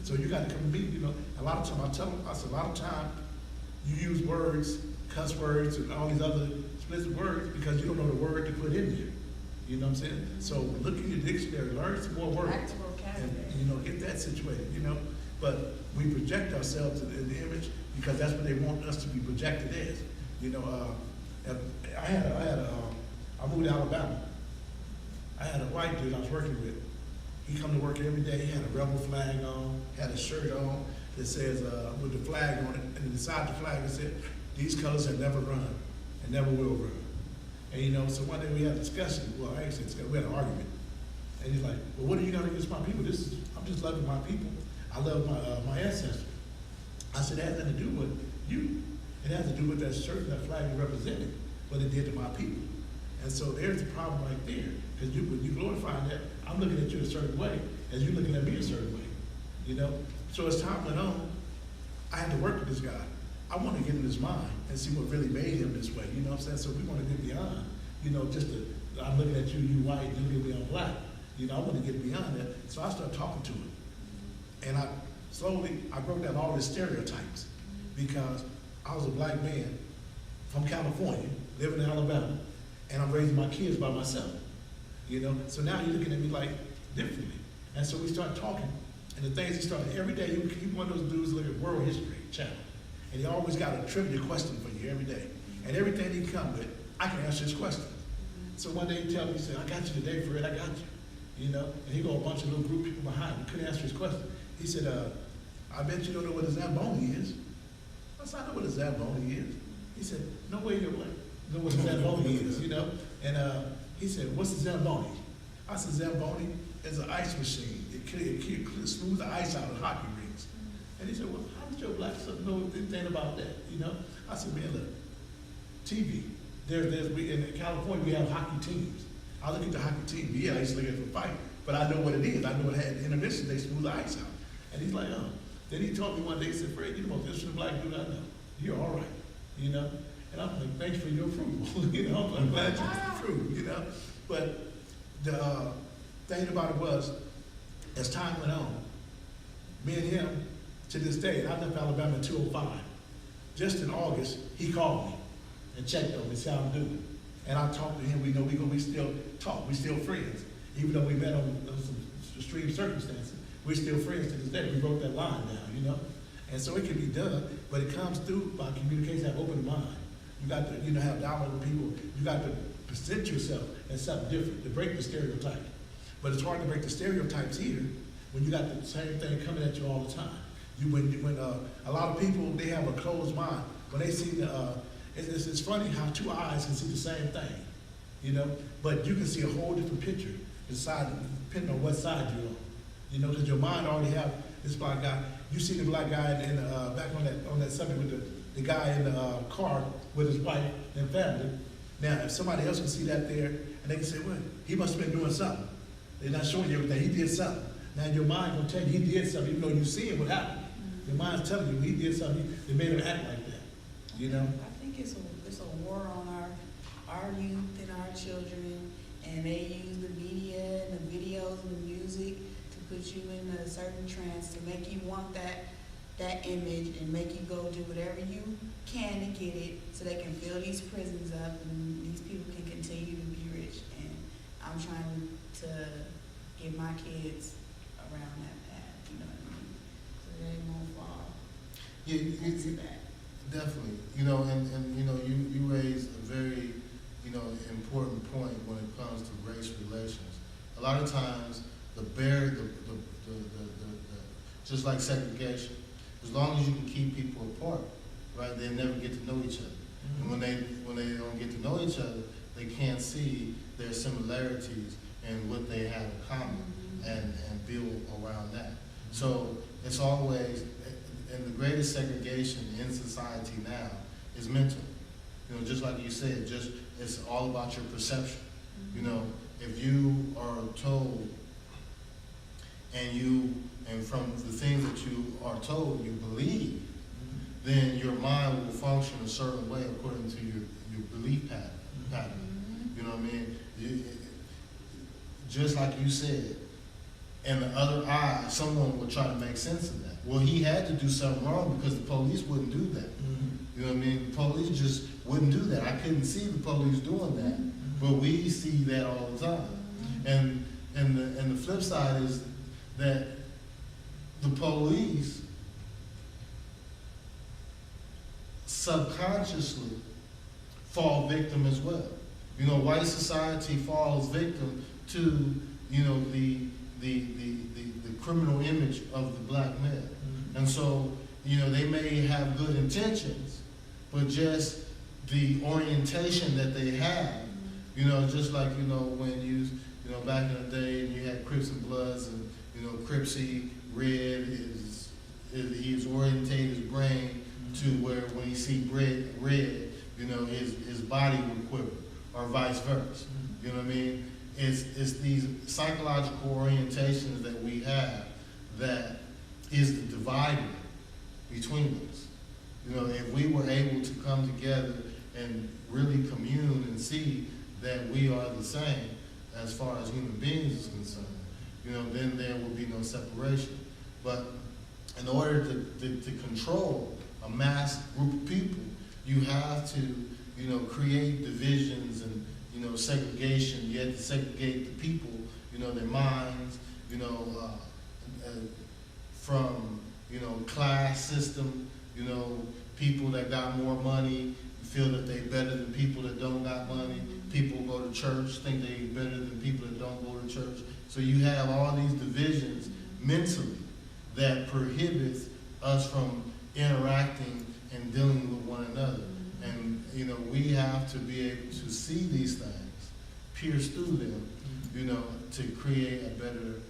So you got to come to me, you know. A lot of time I tell them, I said, a lot of time you use words, cuss words, and all these other explicit words because you don't know the word to put in there. You know what I'm saying? So look in your dictionary, learn some more words, and you know, get that situated. You know, but we project ourselves in the image because that's what they want us to be projected as. You know, I moved to Alabama. I had a white dude I was working with. He come to work every day. He had a rebel flag on, had a shirt on that says with the flag on it, and inside the flag it said, "These colors have never run and never will run." And you know, so one day we had a discussion. Well, I actually we had an argument, and he's like, "Well, what do you got against my people? I'm just loving my people. I love my ancestors." I said, "It has nothing to do with you. It has to do with that shirt and that flag you represented, what it did to my people." And so there's the problem right there, because when you glorifying that, I'm looking at you a certain way, as you looking at me a certain way, you know. So as time went on, I had to work with this guy. I want to get in his mind and see what really made him this way, you know what I'm saying? So we want to get beyond, you know, I'm looking at you, you white, you look at me, I'm black. You know, I want to get beyond that. So I started talking to him. And I broke down all his stereotypes because I was a black man from California, living in Alabama, and I'm raising my kids by myself, you know? So now you're looking at me like differently. And so we started talking, and the things he started, every day, he one of those dudes look at World History Channel, and he always got a trivia question for you every day. And everything he come with, I can answer his question. So one day he tell me, he said, "I got you today, Fred, I got you." You know, and he got a bunch of little group people behind him, couldn't answer his question. He said, "I bet you don't know what a Zamboni is." I said, "I know what a Zamboni is." He said, "No way you're like, know what a Zamboni is, you know?" And he said, "What's a Zamboni?" I said, "Zamboni is an ice machine. It smooths the ice out of hockey rinks." And he said, "Well, how did your black son know anything about that, you know?" I said, "Man, look, TV, in California, we have hockey teams. I look at the hockey team, yeah, I used to look at it for fight, but I know what it is. I know it had intermission, they smooth the ice out." And he's like, "Oh." Then he told me one day, he said, "Fred, you're the most interesting black dude I know. You're all right, you know?" And I'm like, "Thanks for your approval." You know, I'm glad you approved, you know. But the thing about it was, as time went on, me and him, to this day, and I left Alabama in 2005. Just in August, he called me and checked on me, see how I'm doing. And I talked to him, we still talk, we still friends. Even though we met on some extreme circumstances, we're still friends to this day. We wrote that line down, you know. And so it can be done, but it comes through by communication, have open mind. You got to, you know, have dialogue with people. You got to present yourself as something different, to break the stereotype. But it's hard to break the stereotypes here when you got the same thing coming at you all the time. When a lot of people, they have a closed mind. When they see it's funny how two eyes can see the same thing, you know, but you can see a whole different picture depending on what side you're on, you know, because your mind already have this black guy. You see the black guy back on that subject with the guy in the car with his wife and family. Now, if somebody else can see that there, and they can say, well, he must have been doing something. They're not showing you everything. He did something. Now, your mind gonna tell you he did something, even though you see what happened. Your mind's telling you he did something. They made him act like that. You know. I think it's a war on our youth and our children, and they use the media and the videos and the music to put you in a certain trance to make you want that image and make you go do whatever you can to get it, so they can fill these prisons up and these people can continue to be rich. And I'm trying to get my kids around that path, you know what I mean? So they won't fall into that. Definitely. You know, and you know, you raise a very, you know, important point when it comes to race relations. A lot of times the just like segregation, as long as you can keep people apart, right, they never get to know each other. Mm-hmm. And when they don't get to know each other, they can't see their similarities and what they have in common, and build around that. So it's always, and the greatest segregation in society now is mental. You know, just like you said, it's all about your perception. You know, if you are told and from the things that you are told you believe, then your mind will function a certain way according to your belief pattern. You know what I mean? Just like you said, in the other eye, someone would try to make sense of that. Well, he had to do something wrong because the police wouldn't do that. You know what I mean? The police just wouldn't do that. I couldn't see the police doing that, but we see that all the time. And the flip side is that the police subconsciously fall victim as well. You know, white society falls victim to, you know, the criminal image of the black male. And so, you know, they may have good intentions, but just the orientation that they have, you know, just like, you know, when you know, back in the day, and you had Crips and Bloods, and, you know, Cripsy Red he's orientated his brain to where when he see red, you know, his body would quiver, or vice versa. You know what I mean? It's these psychological orientations that we have that is the divider between us. You know, if we were able to come together and really commune and see that we are the same as far as human beings is concerned, you know, then there will be no separation. But in order to control a mass group of people, you have to, you know, create divisions and, you know, segregation. You have to segregate the people, you know, their minds, you know, from, you know, class system, you know, people that got more money feel that they better than people that don't got money. People go to church, think they better than people that don't go to church. So you have all these divisions mentally that prohibits us from interacting and dealing with one another. And, you know, we have to be able to see these things, pierce through them, you know, to create a better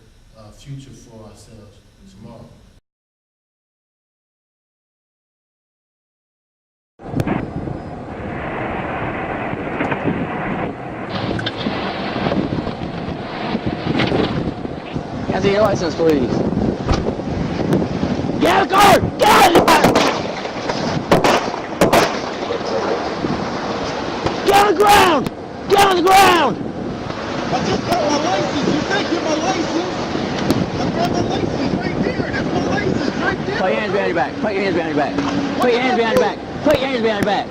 future for ourselves tomorrow. Can I see your license, please? Get out of the car! Get out of the car! Get on the ground! Get on the ground! I just got my license. You think you're my license? I got my license right there. That's my license right there. Put your hands behind your back. Put your hands behind your back. Put your hands behind your back. Put your hands behind your back.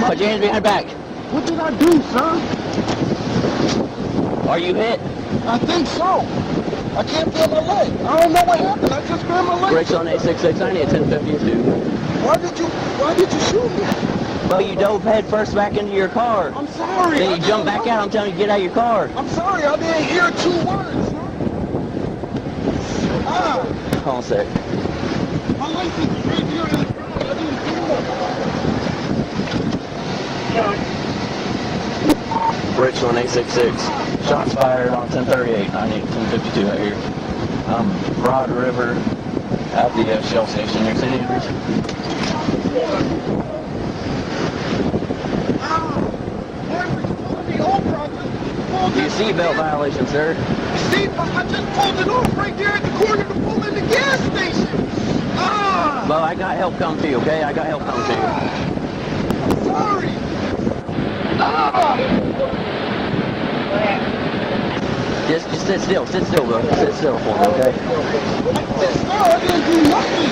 Put your hands behind your back. What did I do, sir? Are you hit? I think so. I can't feel my leg. I don't know what happened. I just grabbed my leg. Brakes on 86690 at 1052. Why did you shoot me? Well, you dove head first back into your car. I'm sorry. Then you jumped back out. I'm telling you, get out of your car. I'm sorry, I didn't hear 2 words. Hold on a sec. My license is right here in the front. I didn't hear. Richland 866. Shots fired on 1038. I need 1052 out here. Broad River at the Shell station near St. Andrews. You seatbelt violation, sir. Seatbelt? I just pulled it off right there at the corner to pull in the gas station. Well, I got help come to you, okay? I got help come to you. I'm sorry. Just sit still, bro. Sit still for me, okay? I didn't do nothing.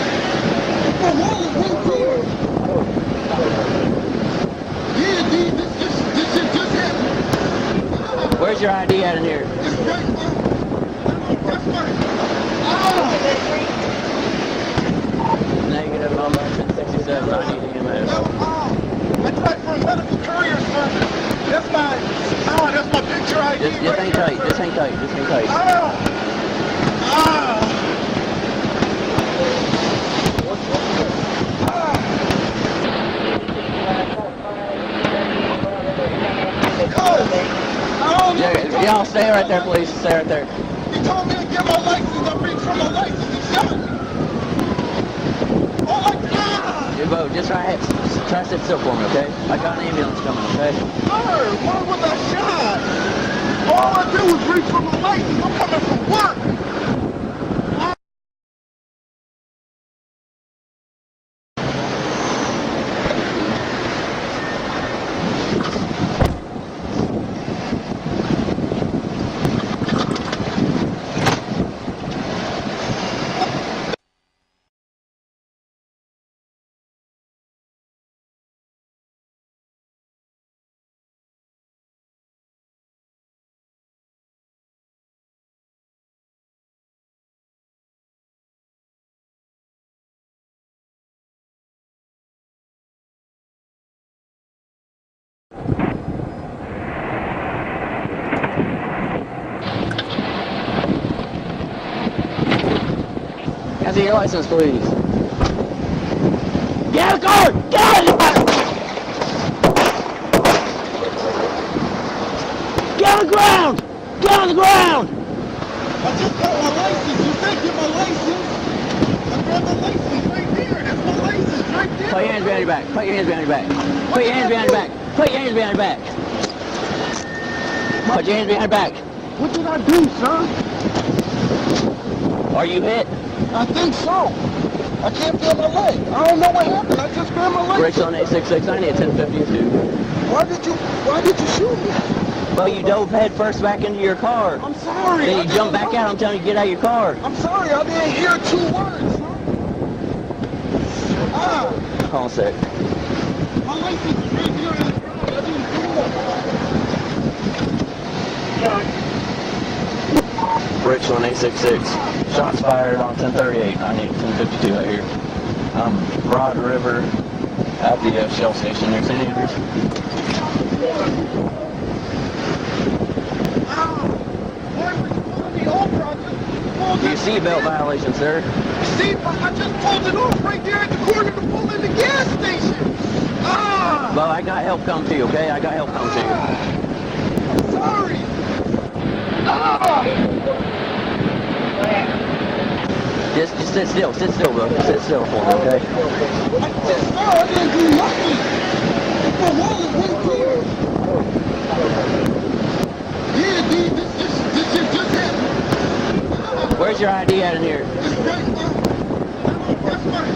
My wallet went there. Yeah, D, this shit just happened. Where's your ID at in here? It's right there. That's right. Negative number 1067. I need EMS. I tried for a medical courier service. That's my picture ID. Just hang tight. Just hang tight. Just hang tight. Y'all stay right there, please. Stay right there. He told me to get my license. I reached for my license. He shot me. Oh my God! You vote. Just try to sit still for me, okay? I got an ambulance coming, okay? Sir, why was I shot? All I did was reach for my license. I'm coming from work. Can I see your license, please? Get out of the car! Get out of the car! Get on the ground! Get on the ground! I just got my license. You said get my license. I grabbed my license right there. That's my license right there. Put your hands behind your back. Put your hands behind your back. Put your hands behind your back. Put your hands behind your back. Put your hands behind your back. What did I do, sir? Are you hit? I think so. I can't feel my leg. I don't know what happened. I just grabbed my leg. Richland 866. I need 1052. Why did you shoot me? Well, you dove head first back into your car. I'm sorry. Then you jumped back out. I'm telling you, get out of your car. I'm sorry. I didn't hear 2 words. Hold on a sec. My license is right here in the front. I didn't do nothing. Richland 866. Shots fired on 1038. I need 1052 out here. Broad River at the Shell station near St. Andrews. You seatbelt violation, sir. Seatbelt? I just pulled it off right there at the corner to pull in the gas station. Well, I got help come to you, okay? I got help come to you. I'm sorry. Just sit still, bro. Sit still for me, okay? I didn't do nothing. My wallet went there. Yeah, D, this shit just happened. Where's your ID at in here? It's right there. That's right.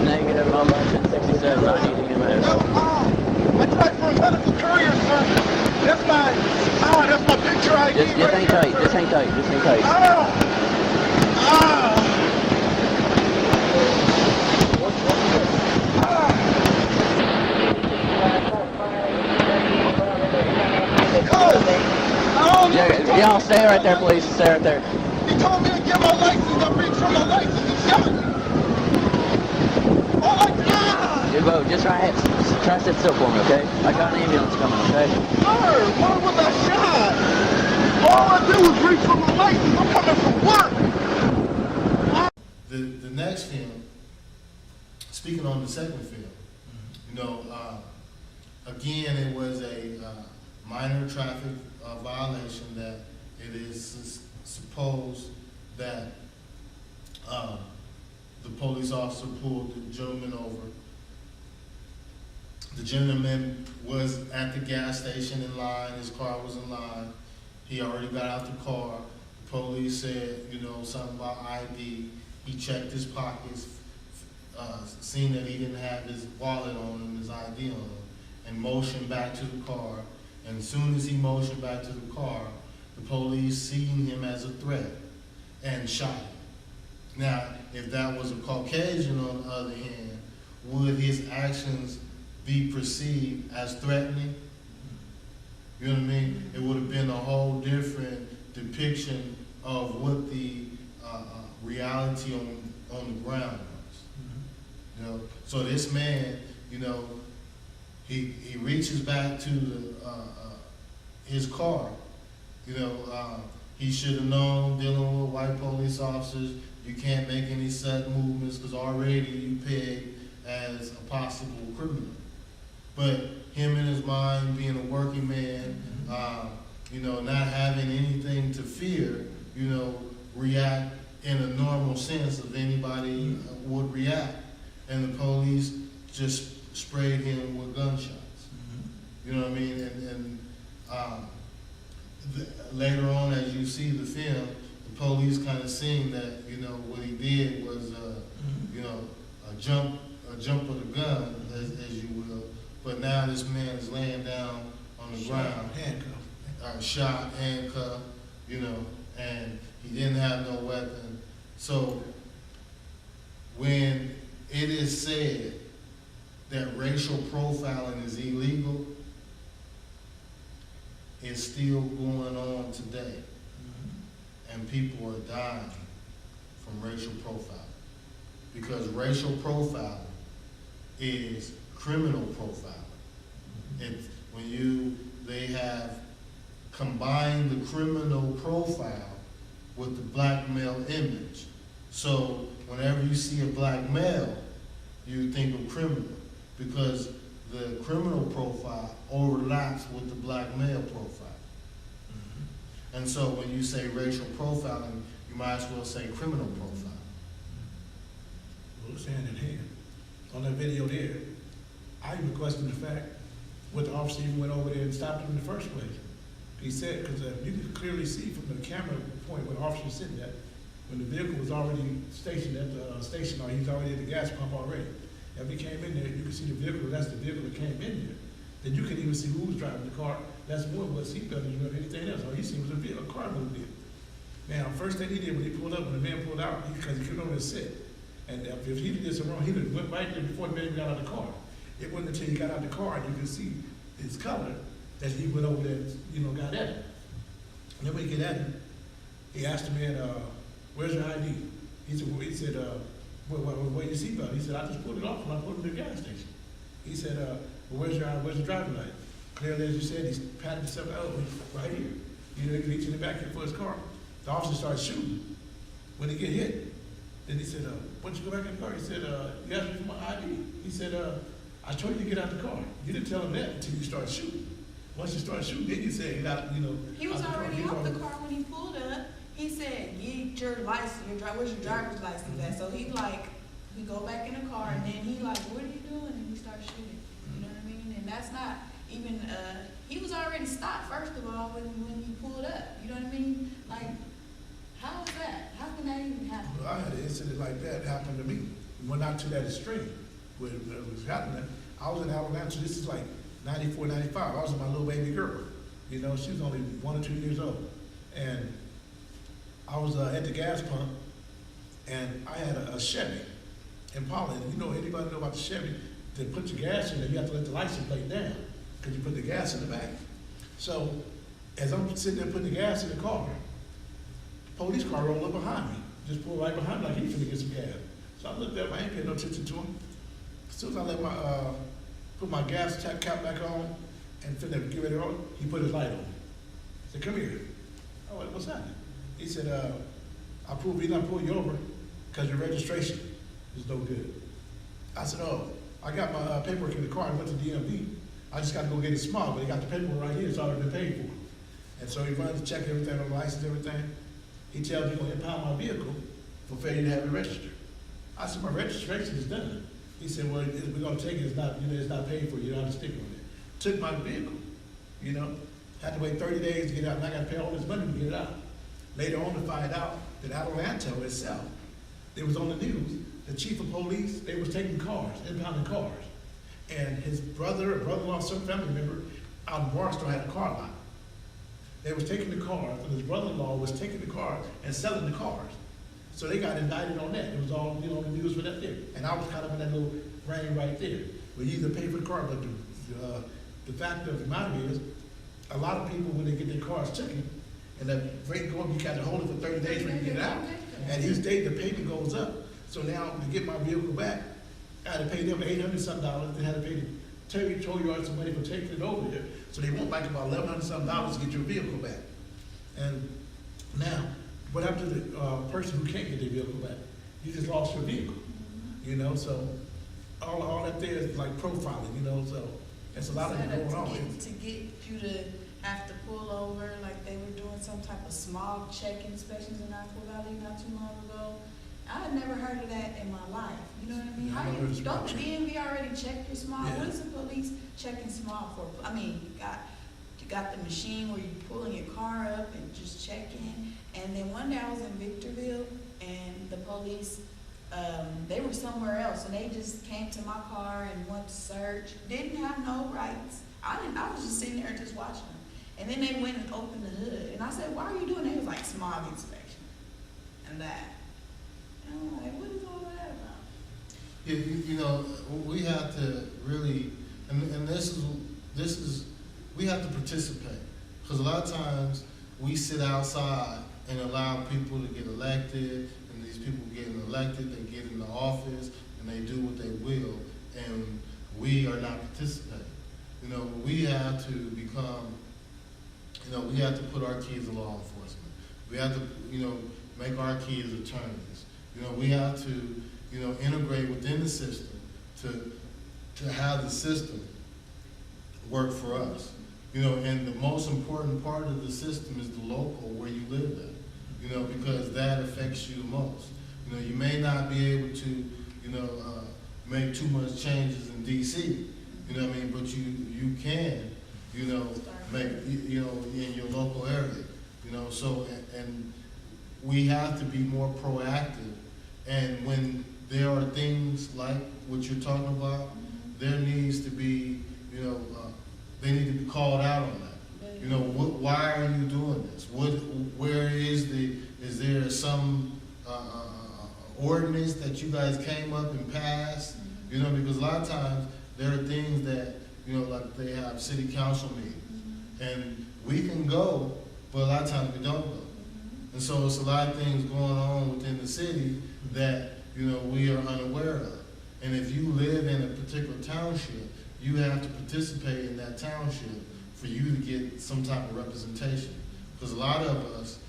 Negative number 1067. I need EMS. I tried for a medical courier service. That's my picture ID. Just hang tight. Just hang tight. Just hang tight. Y'all stay right there, please. Stay right there. He told me to get my license. I reached for my license. He shot me. Hey, Bo, just try to sit still for me, okay? I got an ambulance coming, okay? Sir, why was I shot? All I did was reach for my license. I'm coming from work. The next film, speaking on the second film, you know, again, it was a minor traffic violation that it is supposed that the police officer pulled the gentleman over. The gentleman was at the gas station in line, his car was in line. He already got out the car. The police said, you know, something about ID. He checked his pockets, seen that he didn't have his wallet on him, his ID on him, and motioned back to the car. And as soon as he motioned back to the car, the police seen him as a threat and shot him. Now, if that was a Caucasian, on the other hand, would his actions be perceived as threatening? You know what I mean? It would have been a whole different depiction of what the reality on the ground was. You know, so this man, you know, he reaches back to the his car. You know, he should have known, dealing with white police officers, you can't make any sudden movements because already you pegged as a possible criminal. But him in his mind, being a working man, you know, not having anything to fear, you know, react in a normal sense of anybody would react. And the police just sprayed him with gunshots. You know what I mean? And later on, as you see the film, the police kind of seen that, you know, what he did was, you know, a jump of the gun, as you will. But now this man is laying down on the ground, handcuffed, shot, handcuffed, you know, and he didn't have no weapon. So when it is said that racial profiling is illegal, it's still going on today. And people are dying from racial profiling. Because racial profiling is criminal profiling. They have combined the criminal profile with the black male image. So whenever you see a black male, you think of criminal, because the criminal profile overlaps with the black male profile. And so when you say racial profiling, you might as well say criminal profiling. Well, it's hand in hand. On that video there, I even questioned the fact what the officer even went over there and stopped him in the first place. He said, because you can clearly see from the camera point where the officer was sitting at, when the vehicle was already stationed at the station, or he was already at the gas pump already. If he came in there, you can see the vehicle, that's the vehicle that came in there. Then you can even see who was driving the car. That's more what seatbelt is or anything else. All you see was a car moved in. Now, first thing he did when he pulled up, when the man pulled out, because he couldn't over to sit. And if he did something wrong, he would have went right there before the man even got out of the car. It wasn't until he got out of the car and you could see his color that he went over there and, you know, got at him. And then when he get at him, he asked the man, where's your ID? He said, where's your seatbelt? He said, I just pulled it off when I pulled it to the gas station. He said, where's your driving light? Clearly, as you said, he's patted himself out right here. You know, he reached in the back here for his car. The officer started shooting. When he get hit, then he said, why don't you go back in the car? He said, you asked me for my ID. He said, I told you to get out the car. You didn't tell him that until you started shooting. Once you started shooting, then you said, you know. He was already off the car when he pulled up. He said, get your license, where's your driver's license at? So he we go back in the car and then he what are you doing? And he starts shooting. You know what I mean? And that's not even, he was already stopped, first of all, when he pulled up. You know what I mean? Like, how is that? How can that even happen? Well, I had an incident like that happen to me. It went out to that extreme where it was happening. I was in Alabama, so this is like 94, 95. I was with my little baby girl. You know, she was only 1 or 2 years old. And I was at the gas pump, and I had a Chevy Impala. And you know, anybody know about the Chevy? To put your gas in there, you have to let the license plate down because you put the gas in the back. So as I'm sitting there putting the gas in the car, the police car rolled up behind me, just pulled right behind me like he was finna get some gas. So I looked up, I ain't paying no attention to him. soon as I let put my gas cap back on and finna get ready on, he put his light on. I said, come here. I went, what's happening? He said, he done pulled you over because your registration is no good. I said, oh, I got my paperwork in the car. I went to DMV. I just got to go get it small, but he got the paperwork right here. It's already been paid for. And so he runs to check everything on the license, everything. He tells me he's going to impound my vehicle for failure to have it registered. I said, my registration is done. He said, well, we're going to take it. It's not paid for. You don't have to stick on it. Took my vehicle, had to wait 30 days to get out, and I got to pay all this money to get it out. Later on to find out that Adelanto itself, it was on the news, the chief of police, they was taking cars, impounding cars. And his brother or brother-in-law, some family member out in Barstow had a car lot. They was taking the cars, and his brother-in-law was taking the cars and selling the cars. So they got indicted on that. It was all, on the news for that there. And I was kind of in that little frame right there. Well, you either pay for the car, but the fact of the matter is, a lot of people, when they get their cars taken, and the rate go up, you got to hold it for 30 days when you get it out. And each day the payment goes up. So now to get my vehicle back, I had to pay them $800 something. They had to pay the tow yard some money for taking it over there. So they want like about $1,100 something to get your vehicle back. And now, what happened to the person who can't get their vehicle back? You just lost your vehicle, so all that there is like profiling, so it's a lot of it going on. To get you to have to pull over, like they were doing some type of small check inspections in Apple Valley not too long ago. I had never heard of that in my life. You know what I mean? Yeah, Don't the DMV already check your small? Yeah. What is the police checking small for? I mean, you got the machine where you're pulling your car up and just checking. And then one day I was in Victorville, and the police, they were somewhere else, and they just came to my car and went to search. Didn't have no rights. I was just sitting there just watching them. And then they went and opened the hood. And I said, why are you doing that? He was like, smog inspection. And that. And I'm like, what is all that about? Yeah, we have to really, and this is, we have to participate. Because a lot of times we sit outside and allow people to get elected, and these people getting elected, they get into office, and they do what they will, and we are not participating. We have to become, we have to put our kids in law enforcement. We have to, make our kids attorneys. We have to, integrate within the system to have the system work for us. And the most important part of the system is the local where you live at, because that affects you the most. You may not be able to, make too much changes in DC, but you can, make, in your local area, so, and we have to be more proactive. And when there are things like what you're talking about, there needs to be, they need to be called out on that. Why are you doing this? Is there some ordinance that you guys came up and passed? Because a lot of times there are things that, like they have city council meetings, and we can go, but a lot of times we don't go. And so it's a lot of things going on within the city that, we are unaware of. And if you live in a particular township, you have to participate in that township for you to get some type of representation. Because a lot of us,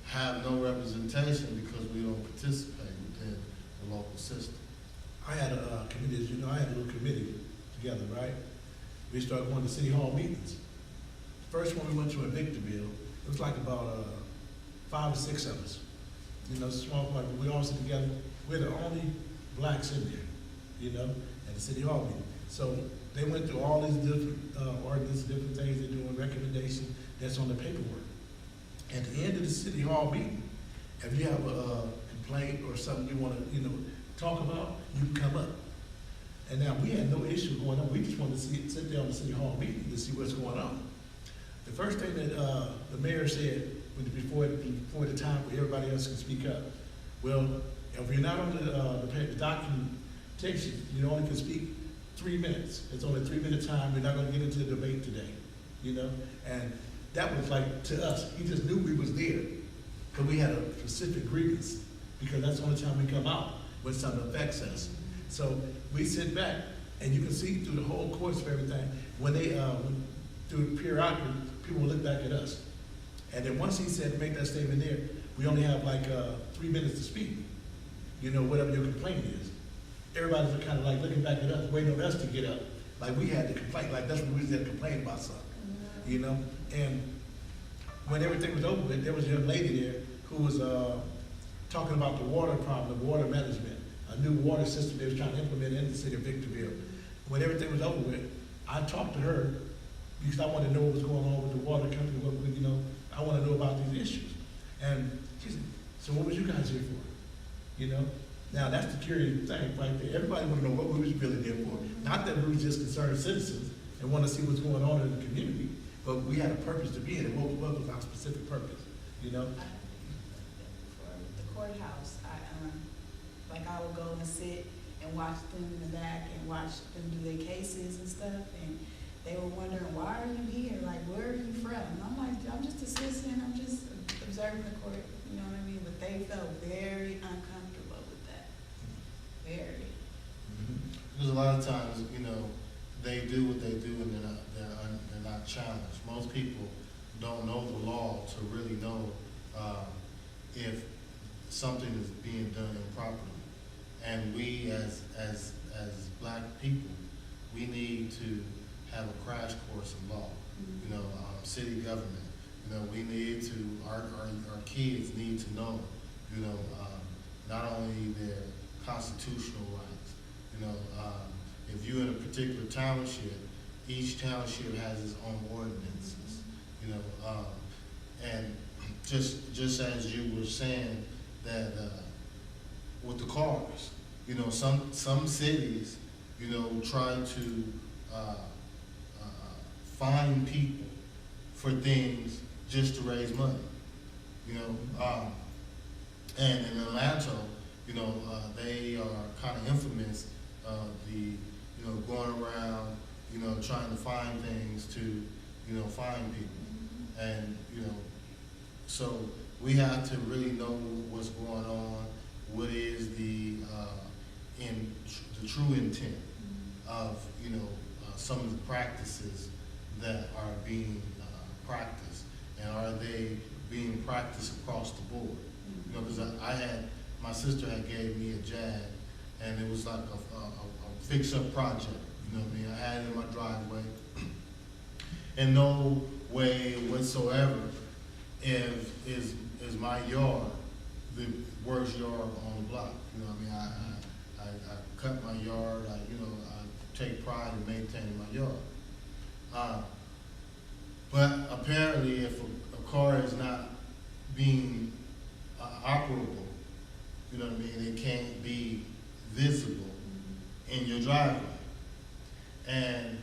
have no representation because we don't participate within the local system. I had a committee, as I had a little committee together, right? We started going to city hall meetings. First one we went to in Victorville, it was like about 5 or 6 of us. Small, like we all sit together. We're the only blacks in there, at the city hall meeting. So they went through all these different ordinances, different things. They're doing recommendations that's on the paperwork. At the end of the city hall meeting, if you have a complaint or something you want to, talk about, you can come up. And now we had no issue going on. We just wanted to sit there on the city hall meeting to see what's going on. The first thing that the mayor said before the time where everybody else can speak up, well, if you're not on the documentation, you only can speak 3 minutes. It's only a 3-minute time. We're not going to get into the debate today, And that was like, to us, he just knew we was there because we had a specific grievance, because that's the only time we come out when something affects us. So we sit back, and you can see through the whole course of everything, when they, through periodically, people will look back at us. And then once he said, make that statement there, we only have like 3 minutes to speak. You know, whatever your complaint is. Everybody's kind of like looking back at us, waiting on us to get up. Like we had to complain, like that's when we had to complain about something, you know? And when everything was over with, there was a young lady there who was talking about the water problem, the water management, a new water system they was trying to implement in the city of Victorville. When everything was over with, I talked to her because I wanted to know what was going on with the water company, you know, I want to know about these issues. And she said, so what was you guys here for? You know? Now that's the curious thing right there. Everybody want to know what we was really there for. Not that we were just concerned citizens and want to see what's going on in the community, but we had a purpose to be in it. What was our specific purpose? You know? For the courthouse, I would go and sit and watch them in the back and watch them do their cases and stuff, and they were wondering, why are you here? Like, where are you from? And I'm like, I'm just a citizen, I'm just observing the court, you know what I mean? But they felt very uncomfortable with that, very. Because a lot of times, you know, they do what they do and they're not challenged. Most people don't know the law to really know if something is being done improperly. And we as black people, we need to have a crash course in law. You know, city government. You know, we need to, our kids need to know, you know, not only their constitutional rights. You know, if you're in a particular township, each township has its own ordinances. You know, and just as you were saying that with the cars, you know, some cities, you know, try to fine people for things just to raise money. You know, and in Atlanta, you know, they are kind of infamous you know, going around, you know, trying to find things to, you know, find people. And, you know, so we have to really know what's going on, what is the true intent of, you know, some of the practices that are being practiced, and are they being practiced across the board? You know, because my sister had gave me a Jag, and it was like a fix-up project. You know what I mean? I had it in my driveway. In no way whatsoever is my yard the worst yard on the block. You know what I mean? I cut my yard. I take pride in maintaining my yard. But apparently, if a car is not being operable, you know what I mean, it can't be visible in your driveway. And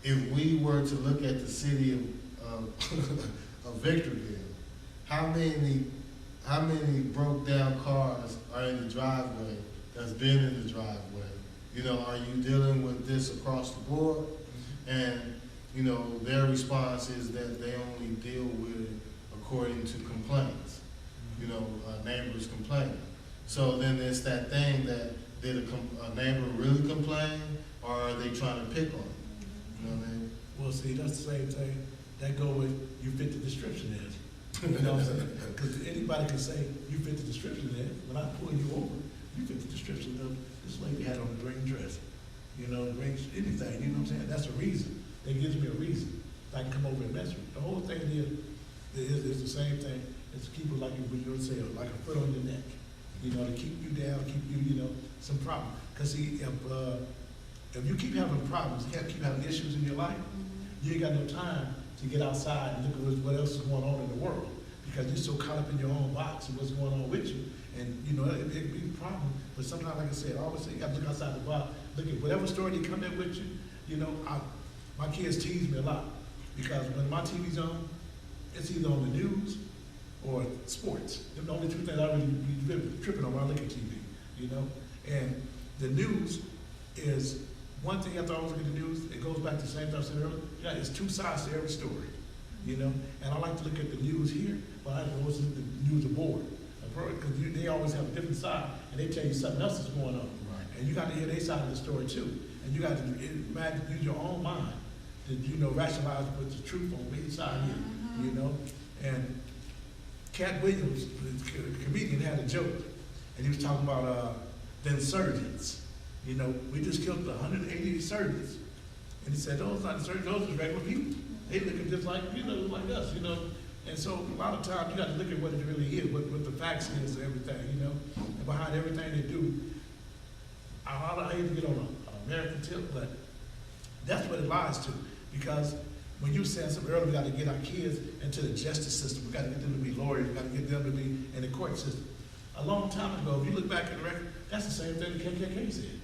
if we were to look at the city of Victorville, how many broke down cars are in the driveway that's been in the driveway? You know, are you dealing with this across the board? And, you know, their response is that they only deal with it according to complaints. You know, neighbors complaining. So then it's that thing that, did a neighbor really complain, or are they trying to pick on it? You know what I mean? Well, see, that's the same thing. That go with you fit the description is. You know what I'm saying? Because anybody can say you fit the description is. When I pull you over, you fit the description of this lady had on a green dress. You know, green anything. You know what I'm saying? That's a reason. That gives me a reason. I can come over and mess with you. The whole thing is the same thing. It's to keep it like you would say, like a foot on your neck. You know, to keep you down, keep you, you know, some problem. Because see, if you keep having problems, you keep having issues in your life, you ain't got no time to get outside and look at what else is going on in the world. Because you're so caught up in your own box and what's going on with you. And, you know, it be a problem. But sometimes, like I said, I always say you got to look outside the box. Look at whatever story they come in with you. You know, my kids tease me a lot. Because when my TV's on, it's either on the news or sports. They're the only two things I really be tripping on when I look at TV, you know? And the news is one thing after I always look at the news, it goes back to the same thing I said earlier. Yeah, it's two sides to every story, you know? And I like to look at the news here, but I always look at the news aboard. Because they always have a different side, and they tell you something else is going on. Right. And you got to hear their side of the story too. And you got to imagine, use your own mind to, rationalize with the truth on each side here, And Cat Williams, the comedian, had a joke, and he was talking about the insurgents. We just killed 180 insurgents. And he said, those not insurgents, those are regular people. They looking just like, like us, And so a lot of times you got to look at what it really is, what the facts is and everything, And behind everything they do, I hate to get on an American tip, but that's what it lies to. Because when you said something earlier, we got to get our kids into the justice system. We got to get them to be lawyers. We got to get them to be in the court system. A long time ago, if you look back at the record, that's the same thing the KKK said.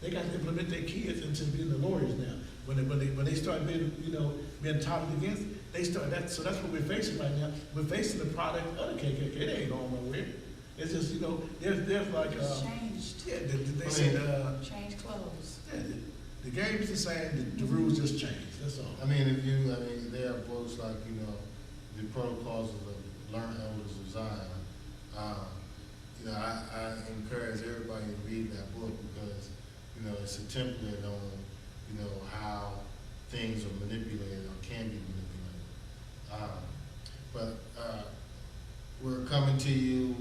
They got to implement their kids into being the lawyers now. When they start being, being taught against, they start that. So that's what we're facing right now. We're facing the product of the KKK. They ain't going nowhere. It's just, there's like changed. Yeah, they said change clothes. Yeah, the game's the same. The rules just changed. That's all. There are books like the Protocols of the Learned Elders of Zion. I encourage everybody to read that book because it's a template on how things are manipulated or can be manipulated. But we're coming to you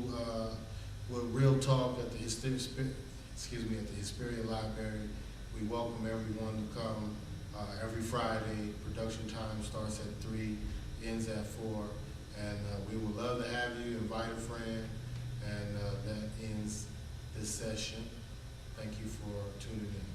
with Real Talk at the Hesperia Library. We welcome everyone to come every Friday. Production time starts at 3, ends at 4, and we would love to have you. Invite a friend, and that ends this session. Thank you for tuning in.